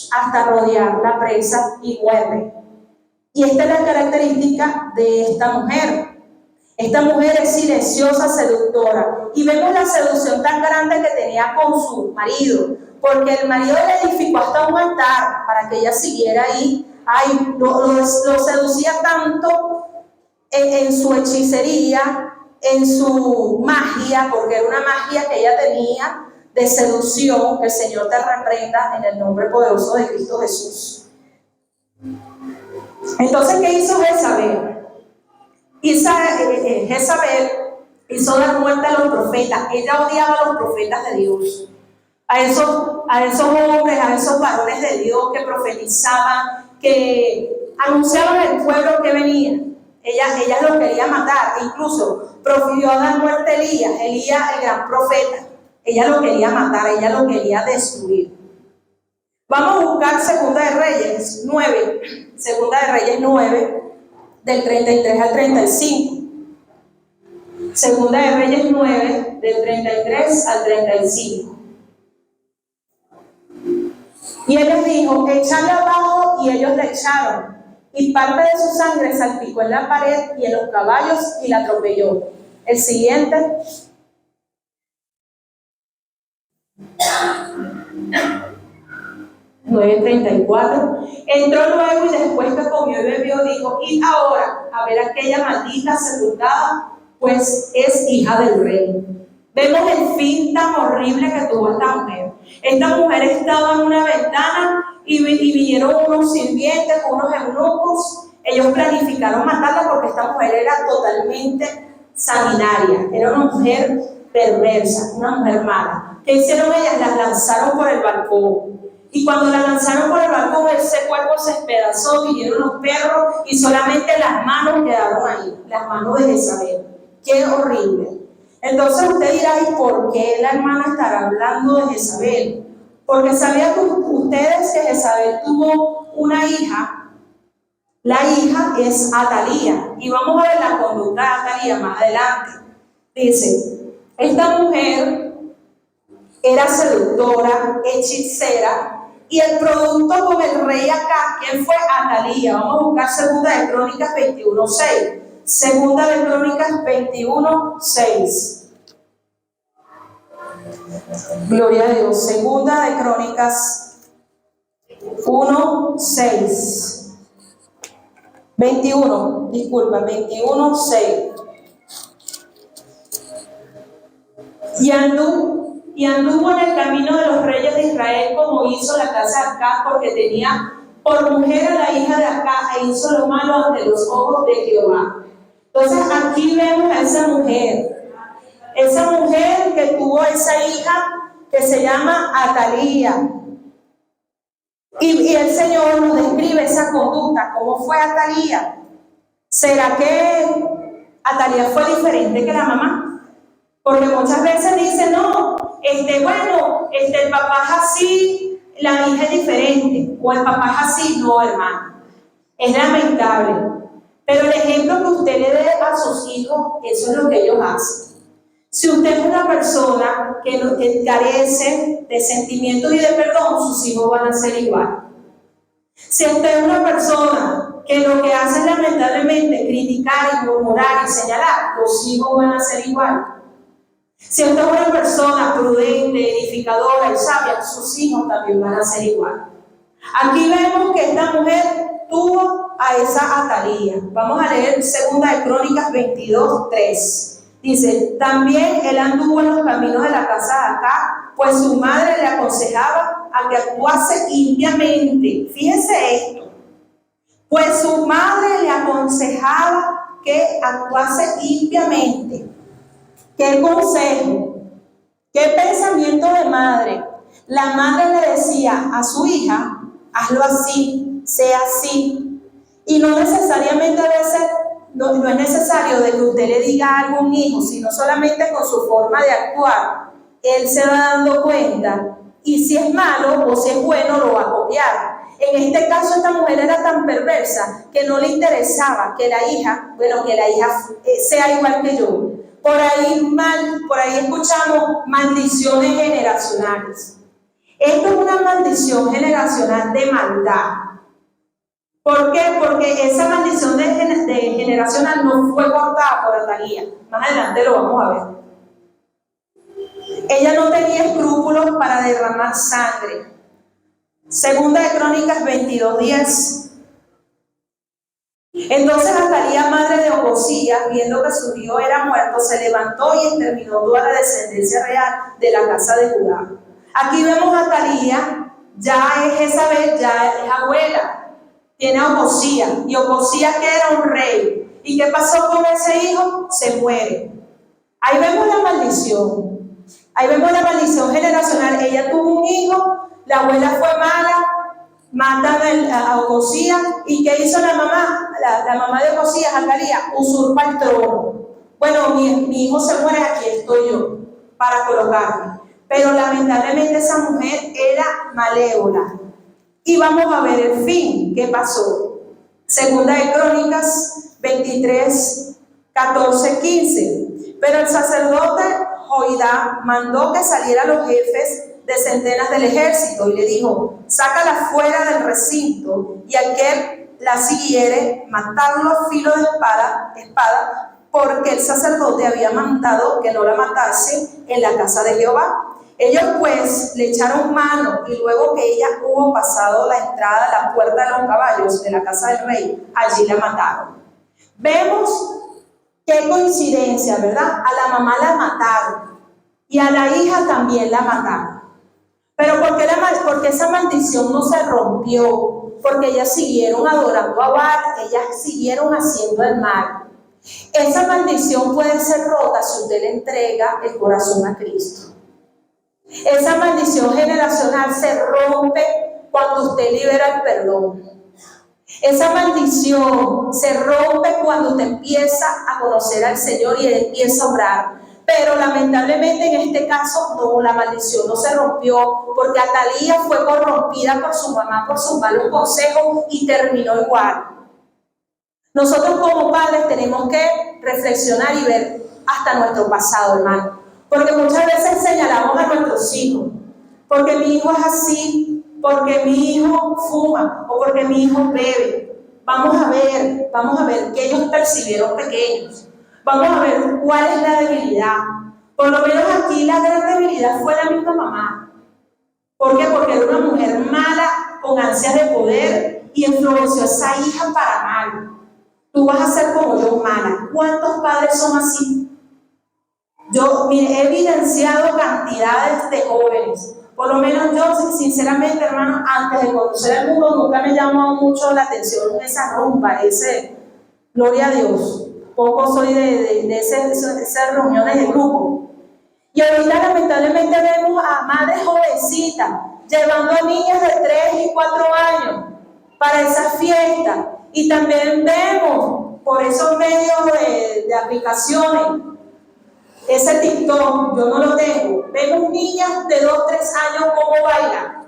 hasta rodear la presa y muerde. Y esta es la característica de esta mujer. Esta mujer es silenciosa, seductora. Y vemos la seducción tan grande que tenía con su marido, porque el marido le edificó hasta un altar para que ella siguiera ahí. Ay, lo seducía tanto en su hechicería, en su magia, porque era una magia que ella tenía de seducción, que el Señor te reprenda en el nombre poderoso de Cristo Jesús. Entonces, ¿qué hizo Jezabel? Jezabel hizo dar muerte a los profetas. Ella odiaba a los profetas de Dios, a esos hombres, a esos varones de Dios que profetizaban, que anunciaban al pueblo que venía. Ella los quería matar. Incluso profirió dar muerte a Elías, el gran profeta. Ella lo quería matar, ella lo quería destruir. Vamos a buscar Segunda de Reyes 9, Segunda de Reyes 9, del 33 al 35. Segunda de Reyes 9, del 33 al 35. Y él les dijo, echadle abajo, y ellos le echaron. Y parte de su sangre salpicó en la pared y en los caballos y la atropelló. El siguiente. Nueve 34. Entró luego y después que comió y bebió, dijo, id ahora a ver a aquella maldita sepultada, pues es hija del rey. Vemos el fin tan horrible que tuvo esta mujer. Esta mujer estaba en una ventana y vinieron unos sirvientes, unos eunucos. Ellos planificaron matarla porque esta mujer era totalmente sanguinaria. Era una mujer perversa, una mujer mala. ¿Qué hicieron ellas? Las lanzaron por el balcón. Y cuando la lanzaron por el balcón, ese cuerpo se despedazó, vinieron los perros y solamente las manos quedaron ahí, las manos de Jezabel. ¡Qué horrible! Entonces usted dirá, ¿y por qué la hermana estará hablando de Jezabel? Porque sabían ustedes que Jezabel tuvo una hija. La hija es Atalía. Y vamos a ver la conducta de Atalía más adelante. Dice, esta mujer era seductora, hechicera, y el producto con el rey acá, ¿quién fue? Atalía. Vamos a buscar Segunda de Crónicas 21:6. Segunda de Crónicas 21:6. Gloria a Dios. Segunda de Crónicas 1:6. 21:6. Y anduvo en el camino de los reyes de Israel como hizo la casa de Acá, porque tenía por mujer a la hija de Acá e hizo lo malo ante los ojos de Jehová. Entonces aquí vemos a esa mujer que tuvo esa hija que se llama Atalía. Y el Señor nos describe esa conducta. ¿Cómo fue Atalía? ¿Será que Atalía fue diferente que la mamá? Porque muchas veces dicen, no, el papá es así, la hija es diferente, o el papá es así. No, hermano, es lamentable. Pero el ejemplo que usted le dé a sus hijos, eso es lo que ellos hacen. Si usted es una persona que carece de sentimientos y de perdón, sus hijos van a ser igual. Si usted es una persona que lo que hace es lamentablemente criticar y murmurar y señalar, los hijos van a ser igual. Si usted es una persona prudente, edificadora y sabia, sus hijos también van a ser igual. Aquí vemos que esta mujer tuvo a esa Atalía. Vamos a leer 2 Crónicas 22:3. Dice, también él anduvo en los caminos de la casa de Acab, pues su madre le aconsejaba a que actuase limpiamente. Fíjense esto. Pues su madre le aconsejaba que actuase limpiamente. ¿Qué consejo? ¿Qué pensamiento de madre? La madre le decía a su hija, hazlo así, sea así. Y no necesariamente debe ser, no es necesario de que usted le diga algo a un hijo, sino solamente con su forma de actuar. Él se va dando cuenta y si es malo o si es bueno lo va a copiar. En este caso esta mujer era tan perversa que no le interesaba que la hija sea igual que yo. Por ahí escuchamos maldiciones generacionales. Esto es una maldición generacional de maldad. ¿Por qué? Porque esa maldición generacional no fue cortada por Atalía. Más adelante lo vamos a ver. Ella no tenía escrúpulos para derramar sangre. 2 Crónicas 22:10. Entonces Atalía, madre de Ocosías, viendo que su hijo era muerto, se levantó y exterminó toda la descendencia real de la casa de Judá. Aquí vemos a Atalía, ya es Jezabel, ya es abuela, tiene a Ocosías, y Ocosías que era un rey. ¿Y qué pasó con ese hijo? Se muere. Ahí vemos la maldición generacional. Ella tuvo un hijo, la abuela fue mala, matan a Ocosías. ¿Y qué hizo la mamá? La mamá de Ocosías, Atalía, usurpa el trono. Bueno, mi hijo se muere, aquí estoy yo para colocarme. Pero lamentablemente esa mujer era malévola. Y vamos a ver el fin, ¿qué pasó? 2 Crónicas 23:14-15. Pero el sacerdote Joiada mandó que salieran los jefes de centenas del ejército y le dijo, sácala fuera del recinto y aquel la siguiere, matarlo a filo de espada, porque el sacerdote había mandado que no la matase en la casa de Jehová. Ellos pues le echaron mano y luego que ella hubo pasado la entrada a la puerta de los caballos de la casa del rey, allí la mataron. Vemos qué coincidencia, ¿verdad? A la mamá la mataron y a la hija también la mataron. Pero porque esa maldición no se rompió, porque ellas siguieron adorando a Baal, ellas siguieron haciendo el mal. Esa maldición puede ser rota si usted le entrega el corazón a Cristo. Esa maldición generacional se rompe cuando usted libera el perdón. Esa maldición se rompe cuando usted empieza a conocer al Señor y Él empieza a obrar. Pero lamentablemente en este caso no, la maldición no se rompió porque Atalía fue corrompida por su mamá, por sus malos consejos y terminó igual. Nosotros como padres tenemos que reflexionar y ver hasta nuestro pasado, hermano. Porque muchas veces señalamos a nuestros hijos, porque mi hijo es así, porque mi hijo fuma o porque mi hijo bebe. Vamos a ver qué ellos percibieron pequeños. Vamos a ver cuál es la debilidad. Por lo menos aquí la gran debilidad fue la misma mamá. ¿Por qué? Porque era una mujer mala, con ansias de poder y influenció a esa hija para mal. Tú vas a ser como yo, mala. ¿Cuántos padres son así? Yo he evidenciado cantidades de jóvenes. Por lo menos yo, sinceramente, hermano, antes de conocer el mundo, nunca me llamó mucho la atención esa rumba, gloria a Dios. Poco soy de esas reuniones de grupo. Y ahorita, lamentablemente, vemos a madres jovencitas llevando a niñas de 3 y 4 años para esas fiestas. Y también vemos por esos medios de aplicaciones. Ese TikTok, yo no lo tengo. Vemos niñas de 2, 3 años cómo bailan.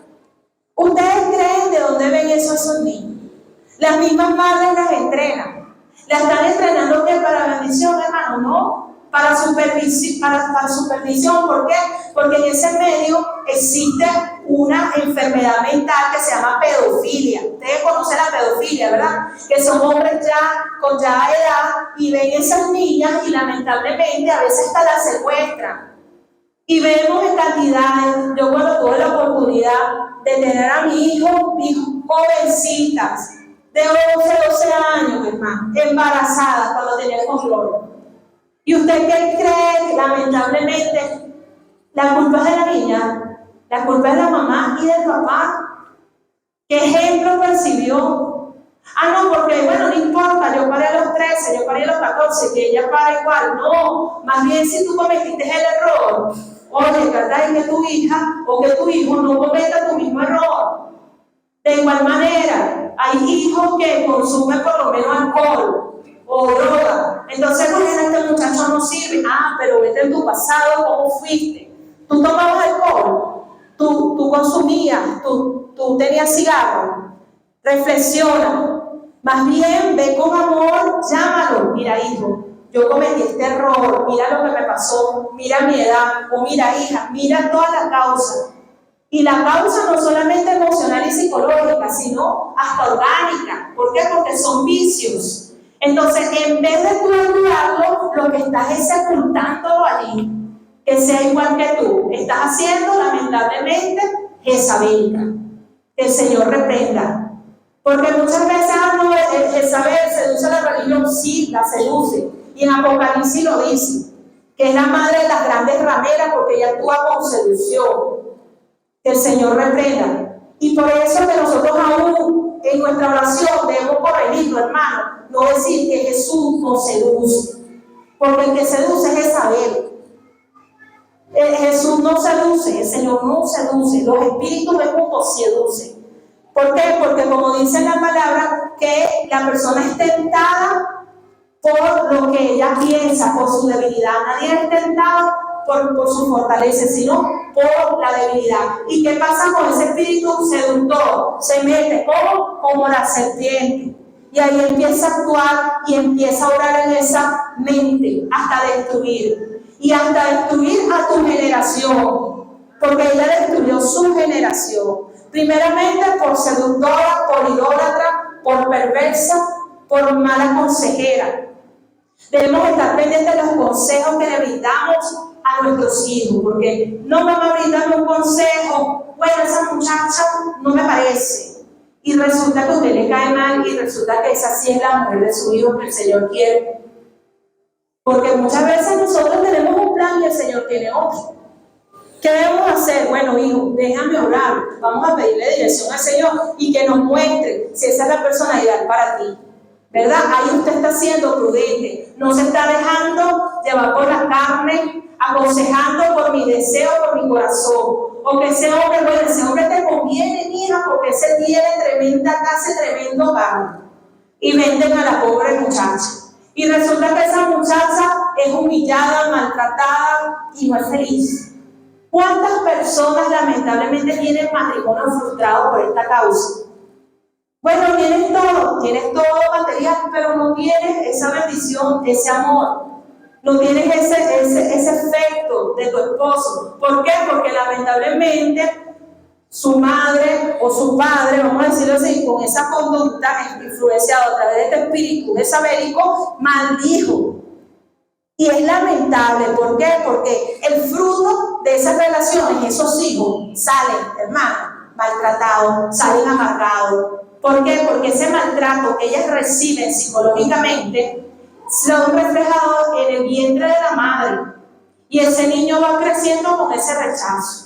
¿Ustedes creen de dónde ven eso esos niños? Las mismas madres las entrenan. ¿La están entrenando qué? ¿Para bendición, hermano? No. Para supervisión. ¿Por qué? Porque en ese medio existe una enfermedad mental que se llama pedofilia. Ustedes conocen la pedofilia, ¿verdad? Que son hombres con edad y ven esas niñas y lamentablemente a veces hasta las secuestran. Y vemos en cantidades. Yo cuando tuve la oportunidad de tener a mis hijos jovencitas, de 11, 12 años, hermano, embarazada cuando tenía el control. ¿Y usted qué cree? Lamentablemente, la culpa es de la niña, la culpa es de la mamá y del papá. ¿Qué ejemplo recibió? Ah, no, porque bueno, no importa, yo paré a los 13, yo paré a los 14, que ella para igual. No, más bien si tú cometiste el error, oye, ¿verdad? Que tu hija o que tu hijo no cometa tu mismo error. De igual manera, hay hijos que consumen por lo menos alcohol o droga. Entonces, pues este muchacho no sirve. Ah, pero vete en tu pasado, ¿cómo fuiste? ¿Tú tomabas alcohol? ¿Tú consumías? ¿Tú tenías cigarro? Reflexiona. Más bien, ve con amor, llámalo. Mira, hijo, yo cometí este error. Mira lo que me pasó. Mira mi edad. O mira, hija, mira toda la causa. Y la causa no solamente emocional y psicológica, sino hasta orgánica. ¿Por qué? Porque son vicios. Entonces, en vez de tú ayudarlo, lo que estás es sepultándolo allí. Que sea igual que tú. Estás haciendo, lamentablemente, jezabelica. Que el Señor reprenda. Porque muchas veces Jezabel seduce a la religión, sí, la seduce. Y en Apocalipsis lo dice, que es la madre de las grandes rameras porque ella actúa con seducción. Que el Señor reprenda. Y por eso que nosotros aún en nuestra oración debemos corregirlo, hermano. No decir que Jesús nos seduce. Porque el que seduce es Jezabel. Jesús no seduce, el Señor no seduce, los espíritus de mundo seducen. ¿Por qué? Porque como dice la palabra, que la persona es tentada por lo que ella piensa, por su debilidad. Nadie es tentado por su fortaleza, sino por la debilidad. ¿Y qué pasa con ese espíritu seductor? Se mete como la serpiente. Y ahí empieza a actuar y empieza a orar en esa mente hasta destruir. Y hasta destruir a tu generación, porque ella destruyó su generación, primeramente por seductora, por idólatra, por perversa, por mala consejera. Debemos estar pendientes de los consejos que le brindamos a nuestros hijos, porque no me va a brindar un consejo, bueno, esa muchacha no me parece, y resulta que a usted le cae mal, y resulta que esa sí es la mujer de su hijo que el Señor quiere. Porque muchas veces nosotros tenemos un plan y el Señor tiene otro. ¿Qué debemos hacer? Bueno, hijo, déjame orar. Vamos a pedirle dirección al Señor y que nos muestre si esa es la persona ideal para ti. ¿Verdad? Ahí usted está siendo prudente. No se está dejando llevar por la carne, aconsejando por mi deseo, por mi corazón. O que ese hombre, bueno, ese hombre te conviene, mija, porque ese tiene tremenda casa y tremendo hogar. Y venden a la pobre muchacha. Y resulta que esa muchacha es humillada, maltratada y no es feliz. ¿Cuántas personas lamentablemente tienen matrimonio frustrado por esta causa? Bueno, tienes todo material, pero no tienes esa bendición, ese amor. No tienes ese efecto de tu esposo. ¿Por qué? Porque lamentablemente su madre o su padre, vamos a decirlo así, con esa conducta influenciada a través de este espíritu jezabélico, maldijo. Y es lamentable, ¿por qué? Porque el fruto de esas relaciones, esos hijos, salen, hermano, maltratados, salen amargados. ¿Por qué? Porque ese maltrato que ellas reciben psicológicamente se lo han reflejado en el vientre de la madre. Y ese niño va creciendo con ese rechazo.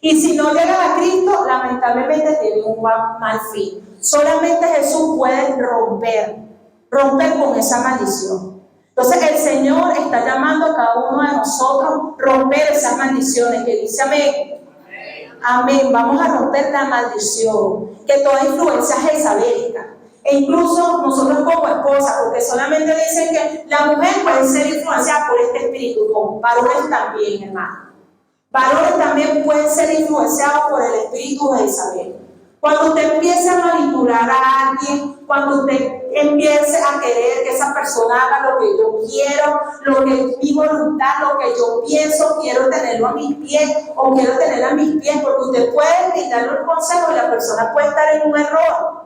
Y si no llega a Cristo, lamentablemente tiene un mal fin. Solamente Jesús puede romper con esa maldición. Entonces el Señor está llamando a cada uno de nosotros a romper esas maldiciones, que dice amén. Amén. Vamos a romper la maldición, que toda influencia es jezabélica. E incluso nosotros como esposas, porque solamente dicen que la mujer puede ser influenciada por este espíritu, con varones también, hermano. Varones también pueden ser influenciados por el espíritu de Jezabel. Cuando usted empiece a manipular a alguien, cuando usted empiece a querer que esa persona haga lo que yo quiero, lo que es mi voluntad, lo que yo pienso, quiero tenerlo a mis pies o quiero tenerlo a mis pies, porque usted puede brindarle un consejo y la persona puede estar en un error.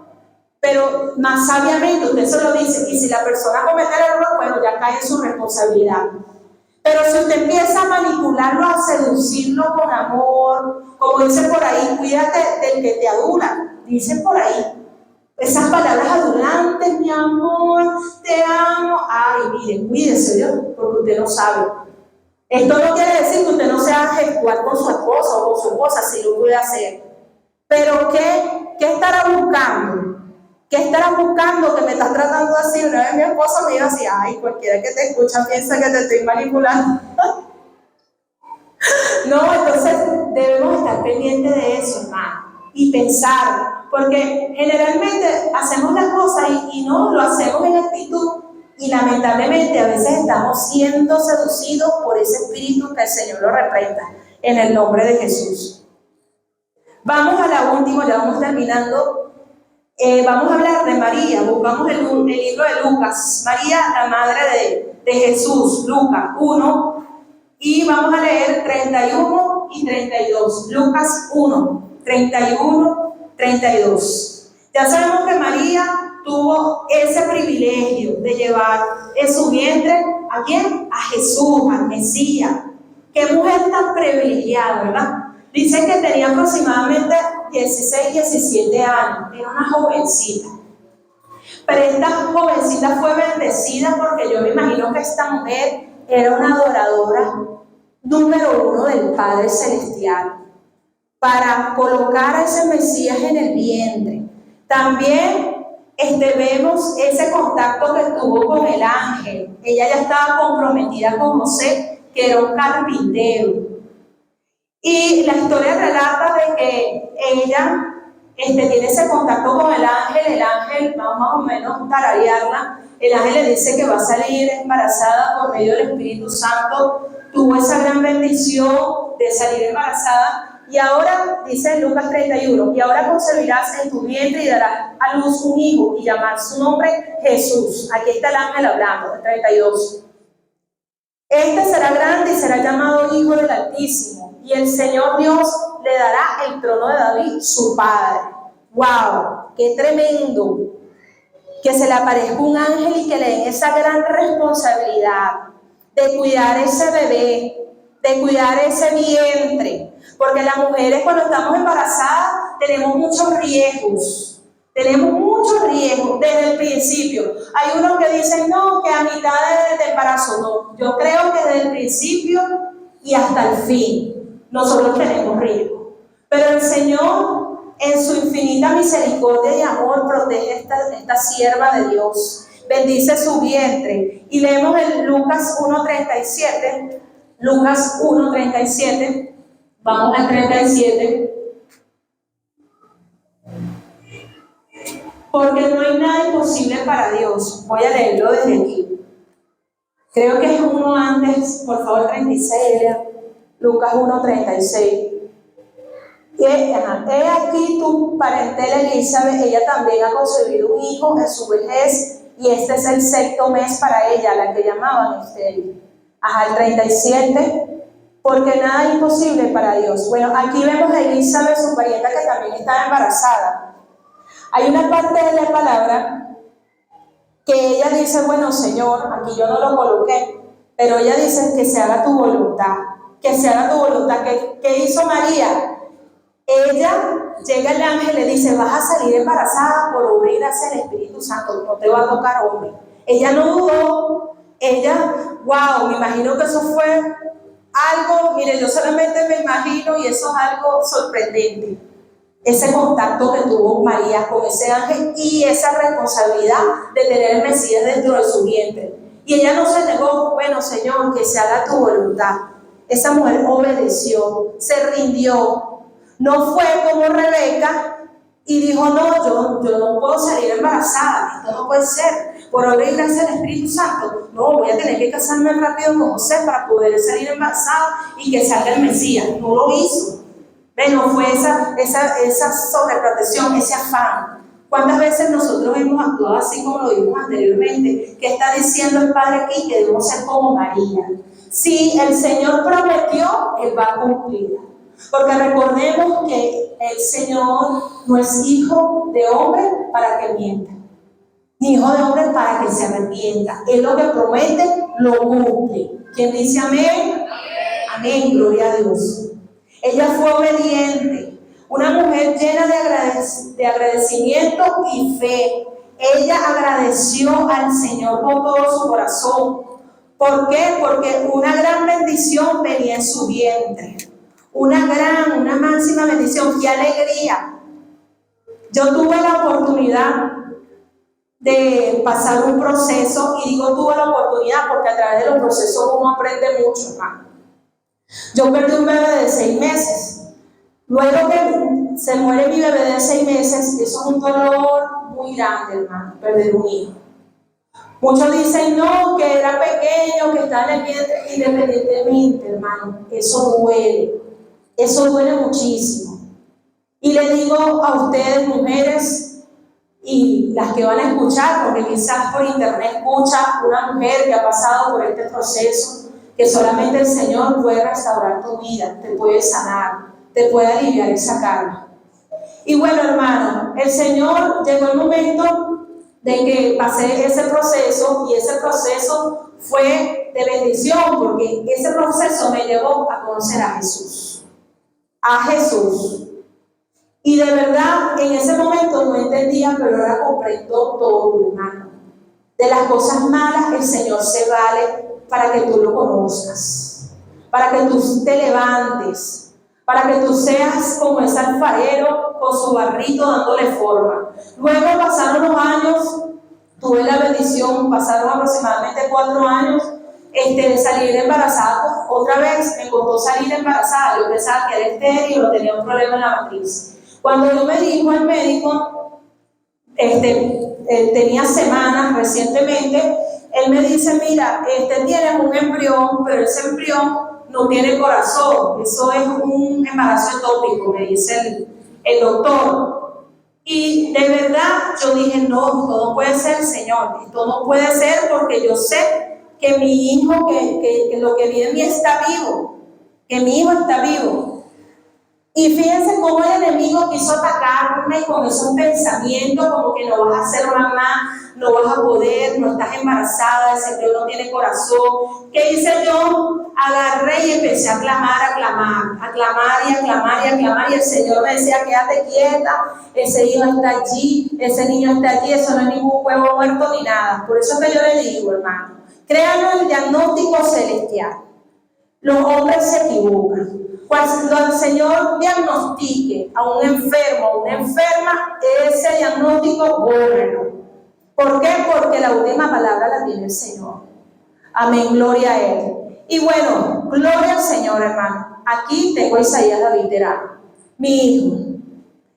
Pero más sabiamente usted se lo dice, y si la persona comete el error, bueno, ya cae en su responsabilidad. Pero si usted empieza a manipularlo, a seducirlo con amor, como dice por ahí, cuídate del que te adula, dice por ahí. Esas palabras adulantes, mi amor, te amo. Ay, mire, cuídese, Dios, porque usted no sabe. Esto no quiere decir que usted no sea gestual con su esposo o con su esposa, si lo puede hacer. Pero ¿qué estará buscando? ¿Qué estarás buscando que me estás tratando así? Una vez mi esposo me dijo así, ay, cualquiera que te escucha piensa que te estoy manipulando. No, entonces debemos estar pendientes de eso, hermano, y pensar, porque generalmente hacemos las cosas y no lo hacemos en actitud, y lamentablemente a veces estamos siendo seducidos por ese espíritu que el Señor lo reprenda, en el nombre de Jesús. Vamos a la última, ya vamos terminando. Vamos a hablar de María, buscamos el libro de Lucas, María, la madre de Jesús, Lucas 1, y vamos a leer 31 y 32, Lucas 1, 31, 32. Ya sabemos que María tuvo ese privilegio de llevar en su vientre, ¿a quién? A Jesús, al Mesías. Qué mujer tan privilegiada, ¿verdad? Dice que tenía aproximadamente 16, 17 años, era una jovencita. Pero esta jovencita fue bendecida porque yo me imagino que esta mujer era una adoradora número 1 del Padre Celestial para colocar a ese Mesías en el vientre. También vemos ese contacto que tuvo con el ángel. Ella ya estaba comprometida con José, que era un carpintero. Y la historia relata de que ella tiene ese contacto con el ángel va más o menos tararearla, el ángel le dice que va a salir embarazada por medio del Espíritu Santo, tuvo esa gran bendición de salir embarazada, y ahora, dice en Lucas 31, y ahora concebirás en tu vientre y darás a luz un hijo, y llamar su nombre Jesús. Aquí está el ángel hablando, el 32. Este será grande y será llamado Hijo del Altísimo, y el Señor Dios le dará el trono de David, su padre. ¡Wow! ¡Qué tremendo! Que se le aparezca un ángel y que le den esa gran responsabilidad de cuidar ese bebé, de cuidar ese vientre. Porque las mujeres cuando estamos embarazadas tenemos muchos riesgos. Tenemos muchos riesgos desde el principio. Hay unos que dicen, no, que a mitad de embarazo no. Yo creo que desde el principio y hasta el fin nosotros tenemos riesgo. Pero el Señor, en su infinita misericordia y amor, protege esta sierva de Dios. Bendice su vientre. Y leemos en Lucas 1:37. Lucas 1:37. Vamos al 37. Porque no hay nada imposible para Dios. Voy a leerlo desde aquí. Creo que es uno antes, por favor, 36, Lucas 1:36. He aquí tu parentela Elizabeth, ella también ha concebido un hijo en su vejez, y este es el 6º mes para ella, la que llamaban estéril. El 37, porque nada es imposible para Dios. Bueno, aquí vemos a Elizabeth, su parienta, que también estaba embarazada. Hay una parte de la palabra que ella dice, bueno, Señor, aquí yo no lo coloqué, pero ella dice que se haga tu voluntad, que se haga tu voluntad. ¿Qué hizo María? Ella llega el ángel y le dice, vas a salir embarazada por obra y gracia del Espíritu Santo, no te va a tocar hombre. Ella no dudó, ella, wow, me imagino que eso fue algo, mire, yo solamente me imagino, y eso es algo sorprendente. Ese contacto que tuvo María con ese ángel y esa responsabilidad de tener el Mesías dentro de su vientre. Y ella no se negó, bueno, Señor, que se haga tu voluntad. Esa mujer obedeció, se rindió. No fue como Rebeca y dijo, no, yo no puedo salir embarazada, esto no puede ser. Por obra y gracia del Espíritu Santo, no, voy a tener que casarme rápido con José para poder salir embarazada y que salga el Mesías. No lo hizo. No fue esa sobreprotección, ese afán. ¿Cuántas veces nosotros hemos actuado así como lo vimos anteriormente? ¿Qué está diciendo el Padre aquí? Que debemos ser como María. Si el Señor prometió, Él va a cumplir. Porque recordemos que el Señor no es hijo de hombre para que mienta, ni hijo de hombre para que se arrepienta. Él lo que promete, lo cumple. ¿Quién dice amén? Amén, gloria a Dios. Ella fue obediente. Una mujer llena de agradecimiento y fe. Ella agradeció al Señor con todo su corazón. ¿Por qué? Porque una gran bendición venía en su vientre. Una máxima bendición. ¡Qué alegría! Yo tuve la oportunidad de pasar un proceso, y digo tuve la oportunidad porque a través de los procesos uno aprende mucho, hermano. Yo perdí un bebé de 6 meses. Luego que se muere mi bebé de 6 meses, eso es un dolor muy grande, hermano, perder un hijo. Muchos dicen, no, que era pequeño, que está en el vientre. Independientemente, hermano, eso duele muchísimo. Y le digo a ustedes, mujeres, y las que van a escuchar, porque quizás por internet escucha una mujer que ha pasado por este proceso, que solamente el Señor puede restaurar tu vida, te puede sanar, te puede aliviar esa carga. Y bueno, hermano, el Señor llegó el momento de que pasé ese proceso, y ese proceso fue de bendición, porque ese proceso me llevó a conocer a Jesús. A Jesús. Y de verdad, en ese momento no entendía, pero ahora comprendo todo, hermano. De las cosas malas, el Señor se vale para que tú lo conozcas, para que tú te levantes, para que tú seas como ese alfarero con su barrito dándole forma. Luego pasaron los años, tuve la bendición, pasaron aproximadamente 4 años, de salir embarazada. Otra vez me costó salir embarazada. Yo pensaba que era estéril o tenía un problema en la matriz. Cuando yo me dijo al médico, tenía semanas recientemente, él me dice, mira, tienes un embrión, pero ese embrión no tiene corazón, eso es un embarazo ectópico, me dice el doctor. Y de verdad yo dije, no, esto no puede ser, Señor, esto no puede ser, porque yo sé que mi hijo, que lo que vive en mí está vivo, que mi hijo está vivo. Y fíjense cómo el enemigo quiso atacarme con esos pensamientos como que no vas a ser mamá, no vas a poder, no estás embarazada, ese bebé no tiene corazón. ¿Qué hice yo? Agarré y empecé a clamar, y el Señor me decía, quédate quieta, ese hijo está allí, ese niño está allí, eso no es ningún huevo muerto ni nada. Por eso es que yo le digo, hermano, créanlo, el diagnóstico celestial. Los hombres se equivocan. Cuando el Señor diagnostique a un enfermo o una enferma, ese diagnóstico, bórrelo. ¿Por qué? Porque la última palabra la tiene el Señor. Amén, gloria a Él. Y bueno, gloria al Señor, hermano. Aquí tengo a Isaías David Terán, mi hijo.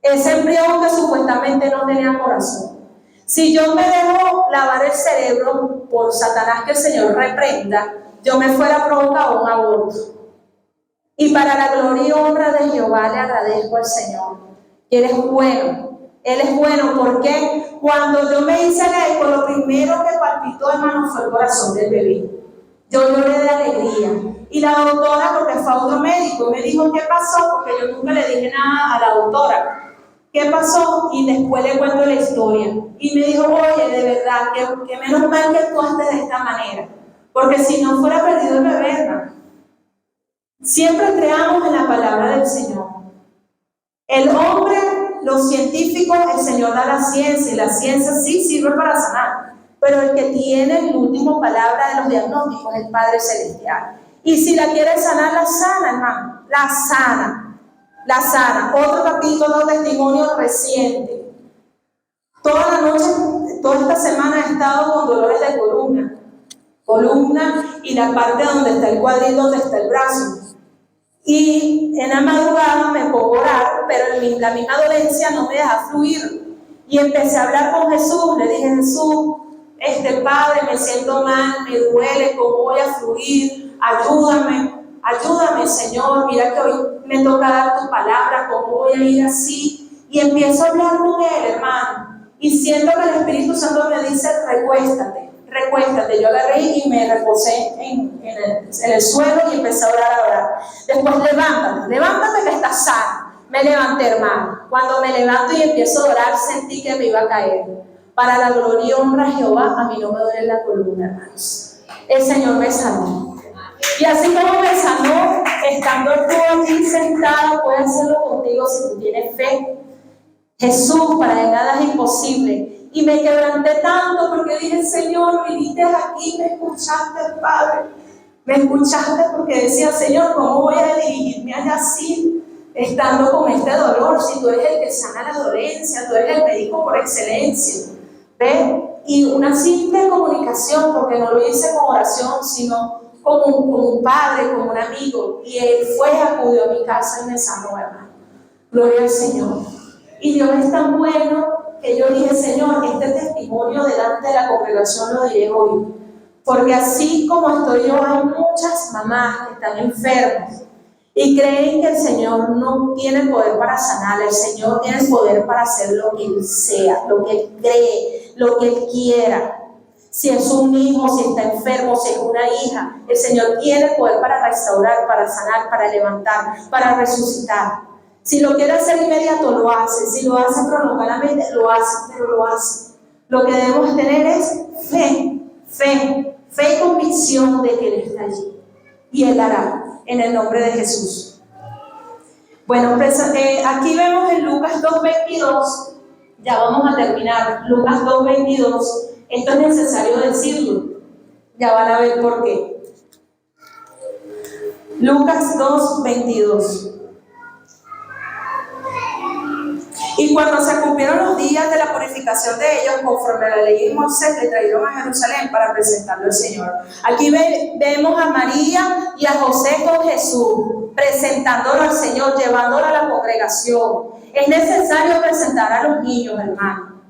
Ese embrión que supuestamente no tenía corazón. Si yo me dejo lavar el cerebro por Satanás, que el Señor reprenda, yo me fuera a provocar un aborto. Y para la gloria y honra de Jehová le agradezco al Señor. Él es bueno. Él es bueno porque cuando yo me hice el eco, lo primero que palpitó, hermano, fue el corazón del bebé. Yo lloré de alegría. Y la doctora, porque fue a otro médico, me dijo, ¿qué pasó? Porque yo nunca le dije nada a la doctora. ¿Qué pasó? Y después le cuento la historia. Y me dijo, oye, de verdad, que menos mal que actuaste de esta manera. Porque si no fuera perdido el bebé, hermano. Siempre creamos en la palabra del Señor. El hombre, los científicos, el Señor da la ciencia, y la ciencia sí sirve para sanar, pero el que tiene la última palabra de los diagnósticos es el Padre Celestial. Y si la quiere sanar, la sana, hermano, la sana, la sana. Otro capítulo, testimonio reciente. Toda la noche, toda esta semana he estado con dolores de columna y la parte donde está el cuadril, donde está el brazo. Y en la madrugada me pongo a orar, pero la misma dolencia no me deja fluir. Y empecé a hablar con Jesús. Le dije, Jesús, Padre, me siento mal, me duele, ¿cómo voy a fluir? Ayúdame, Señor. Mira que hoy me toca dar tu palabra, ¿cómo voy a ir así? Y empiezo a hablar con Él, hermano. Y siento que el Espíritu Santo me dice, recuéstate. Yo agarré y me reposé en el suelo y empecé a orar. Después, levántate que estás sano. Me levanté, hermano. Cuando me levanto y empiezo a orar, sentí que me iba a caer. Para la gloria y honra a Jehová, a mí no me duele la columna, hermanos. El Señor me sanó. Y así como me sanó, estando tú allí sentado, puede hacerlo contigo si tú tienes fe. Jesús, para él nada es imposible. Y me quebranté tanto porque dije, Señor, viniste aquí, me escuchaste, Padre. Me escuchaste porque decía, Señor, ¿cómo voy a dirigirme allá así, estando con este dolor? Si tú eres el que sana la dolencia, tú eres el médico por excelencia. ¿Ves? Y una simple comunicación, porque no lo hice con oración, sino como un padre, como un amigo. Y él acudió a mi casa y me sanó, hermano. Gloria al Señor. Y Dios es tan bueno que yo dije, Señor, este testimonio delante de la congregación lo diré hoy. Porque así como estoy yo, hay muchas mamás que están enfermas y creen que el Señor no tiene el poder para sanar. El Señor tiene el poder para hacer lo que Él sea, lo que Él cree, lo que Él quiera. Si es un hijo, si está enfermo, si es una hija, el Señor tiene el poder para restaurar, para sanar, para levantar, para resucitar. Si lo quiere hacer inmediato, lo hace. Si lo hace prolongadamente, lo hace, pero lo hace. Lo que debemos tener es fe y convicción de que Él está allí. Y Él hará, en el nombre de Jesús. Bueno, aquí vemos en Lucas 2:22, ya vamos a terminar, Lucas 2:22, esto es necesario decirlo, ya van a ver por qué. Lucas 2:22. Y cuando se cumplieron los días de la purificación de ellos, conforme a la ley de Moisés, le trajeron a Jerusalén para presentarlo al Señor. Aquí vemos a María y a José con Jesús, presentándolo al Señor, llevándolo a la congregación. Es necesario presentar a los niños, hermano.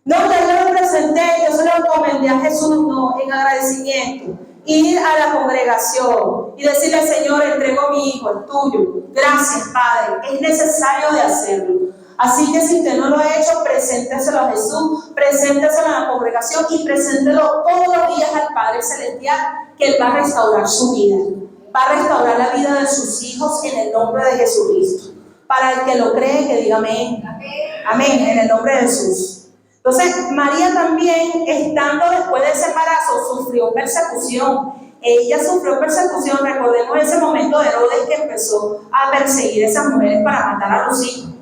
No, ya yo lo presenté, yo se lo encomendé a Jesús, no, en agradecimiento. Ir a la congregación y decirle, Señor, entrego mi hijo, el tuyo. Gracias, Padre. Es necesario de hacerlo. Así que si usted no lo ha hecho, presénteselo a Jesús, presénteselo a la congregación y preséntelo todos los días al Padre Celestial, que Él va a restaurar su vida. Va a restaurar la vida de sus hijos en el nombre de Jesucristo. Para el que lo cree, que diga amén. Amén, en el nombre de Jesús. Entonces, María también, estando después de ese embarazo, sufrió persecución. Ella sufrió persecución, recordemos ese momento de Herodes que empezó a perseguir a esas mujeres para matar a los hijos.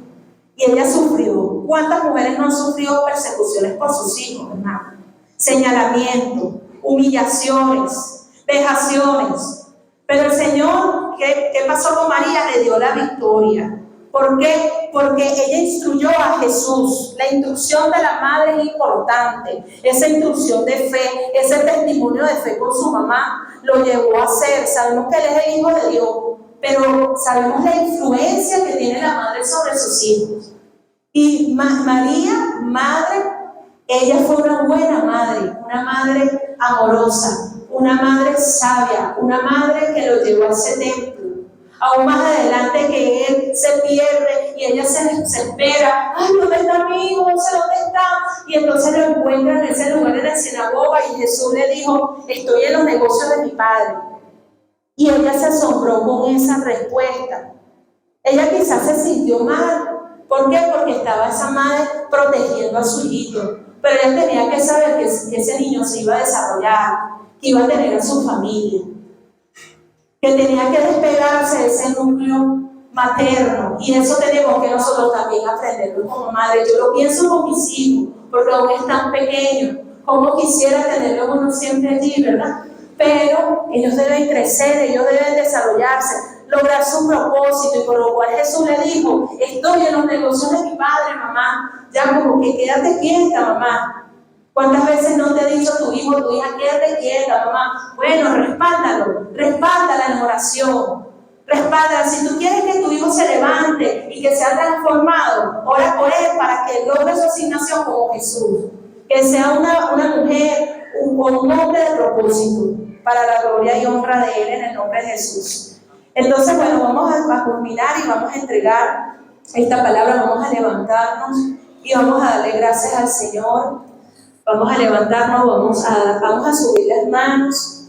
Y ella sufrió. ¿Cuántas mujeres no han sufrido persecuciones por sus hijos, hermano? Señalamiento, humillaciones, vejaciones. Pero el Señor, ¿qué pasó con María? Le dio la victoria. ¿Por qué? Porque ella instruyó a Jesús. La instrucción de la madre es importante. Esa instrucción de fe, ese testimonio de fe con su mamá, lo llevó a hacer. Sabemos que Él es el Hijo de Dios, pero sabemos la influencia que tiene la madre sobre sus hijos. Y María, madre, ella fue una buena madre, una madre amorosa, una madre sabia, una madre que lo llevó a ese templo. Aún más adelante que él se pierde y ella se espera, ay, ¿dónde está mi hijo? No sé dónde está. Y entonces lo encuentra en ese lugar en la sinagoga y Jesús le dijo, estoy en los negocios de mi padre. Y ella se asombró con esa respuesta. Ella quizás se sintió mal. ¿Por qué? Porque estaba esa madre protegiendo a su hijito. Pero ella tenía que saber que ese niño se iba a desarrollar, que iba a tener a su familia, que tenía que despegarse de ese núcleo materno. Y eso tenemos que nosotros también aprenderlo como madre. Yo lo pienso con mis hijos, porque aún están pequeños. Como quisiera tenerlos uno siempre allí, ¿verdad? Pero ellos deben crecer, ellos deben desarrollarse, lograr su propósito, y por lo cual Jesús le dijo, estoy en los negocios de mi padre, mamá. Ya como que quédate quieta, mamá. ¿Cuántas veces no te ha dicho tu hijo, tu hija, quédate quieta, mamá? Bueno, respáldala en oración. Respáldala. Si tú quieres que tu hijo se levante y que sea transformado, ora por él para que logre su asignación como Jesús. Que sea una mujer o un hombre de propósito para la gloria y honra de Él en el nombre de Jesús. Entonces, bueno, vamos a culminar y vamos a entregar esta palabra, vamos a levantarnos y vamos a darle gracias al Señor. Vamos a levantarnos, vamos a subir las manos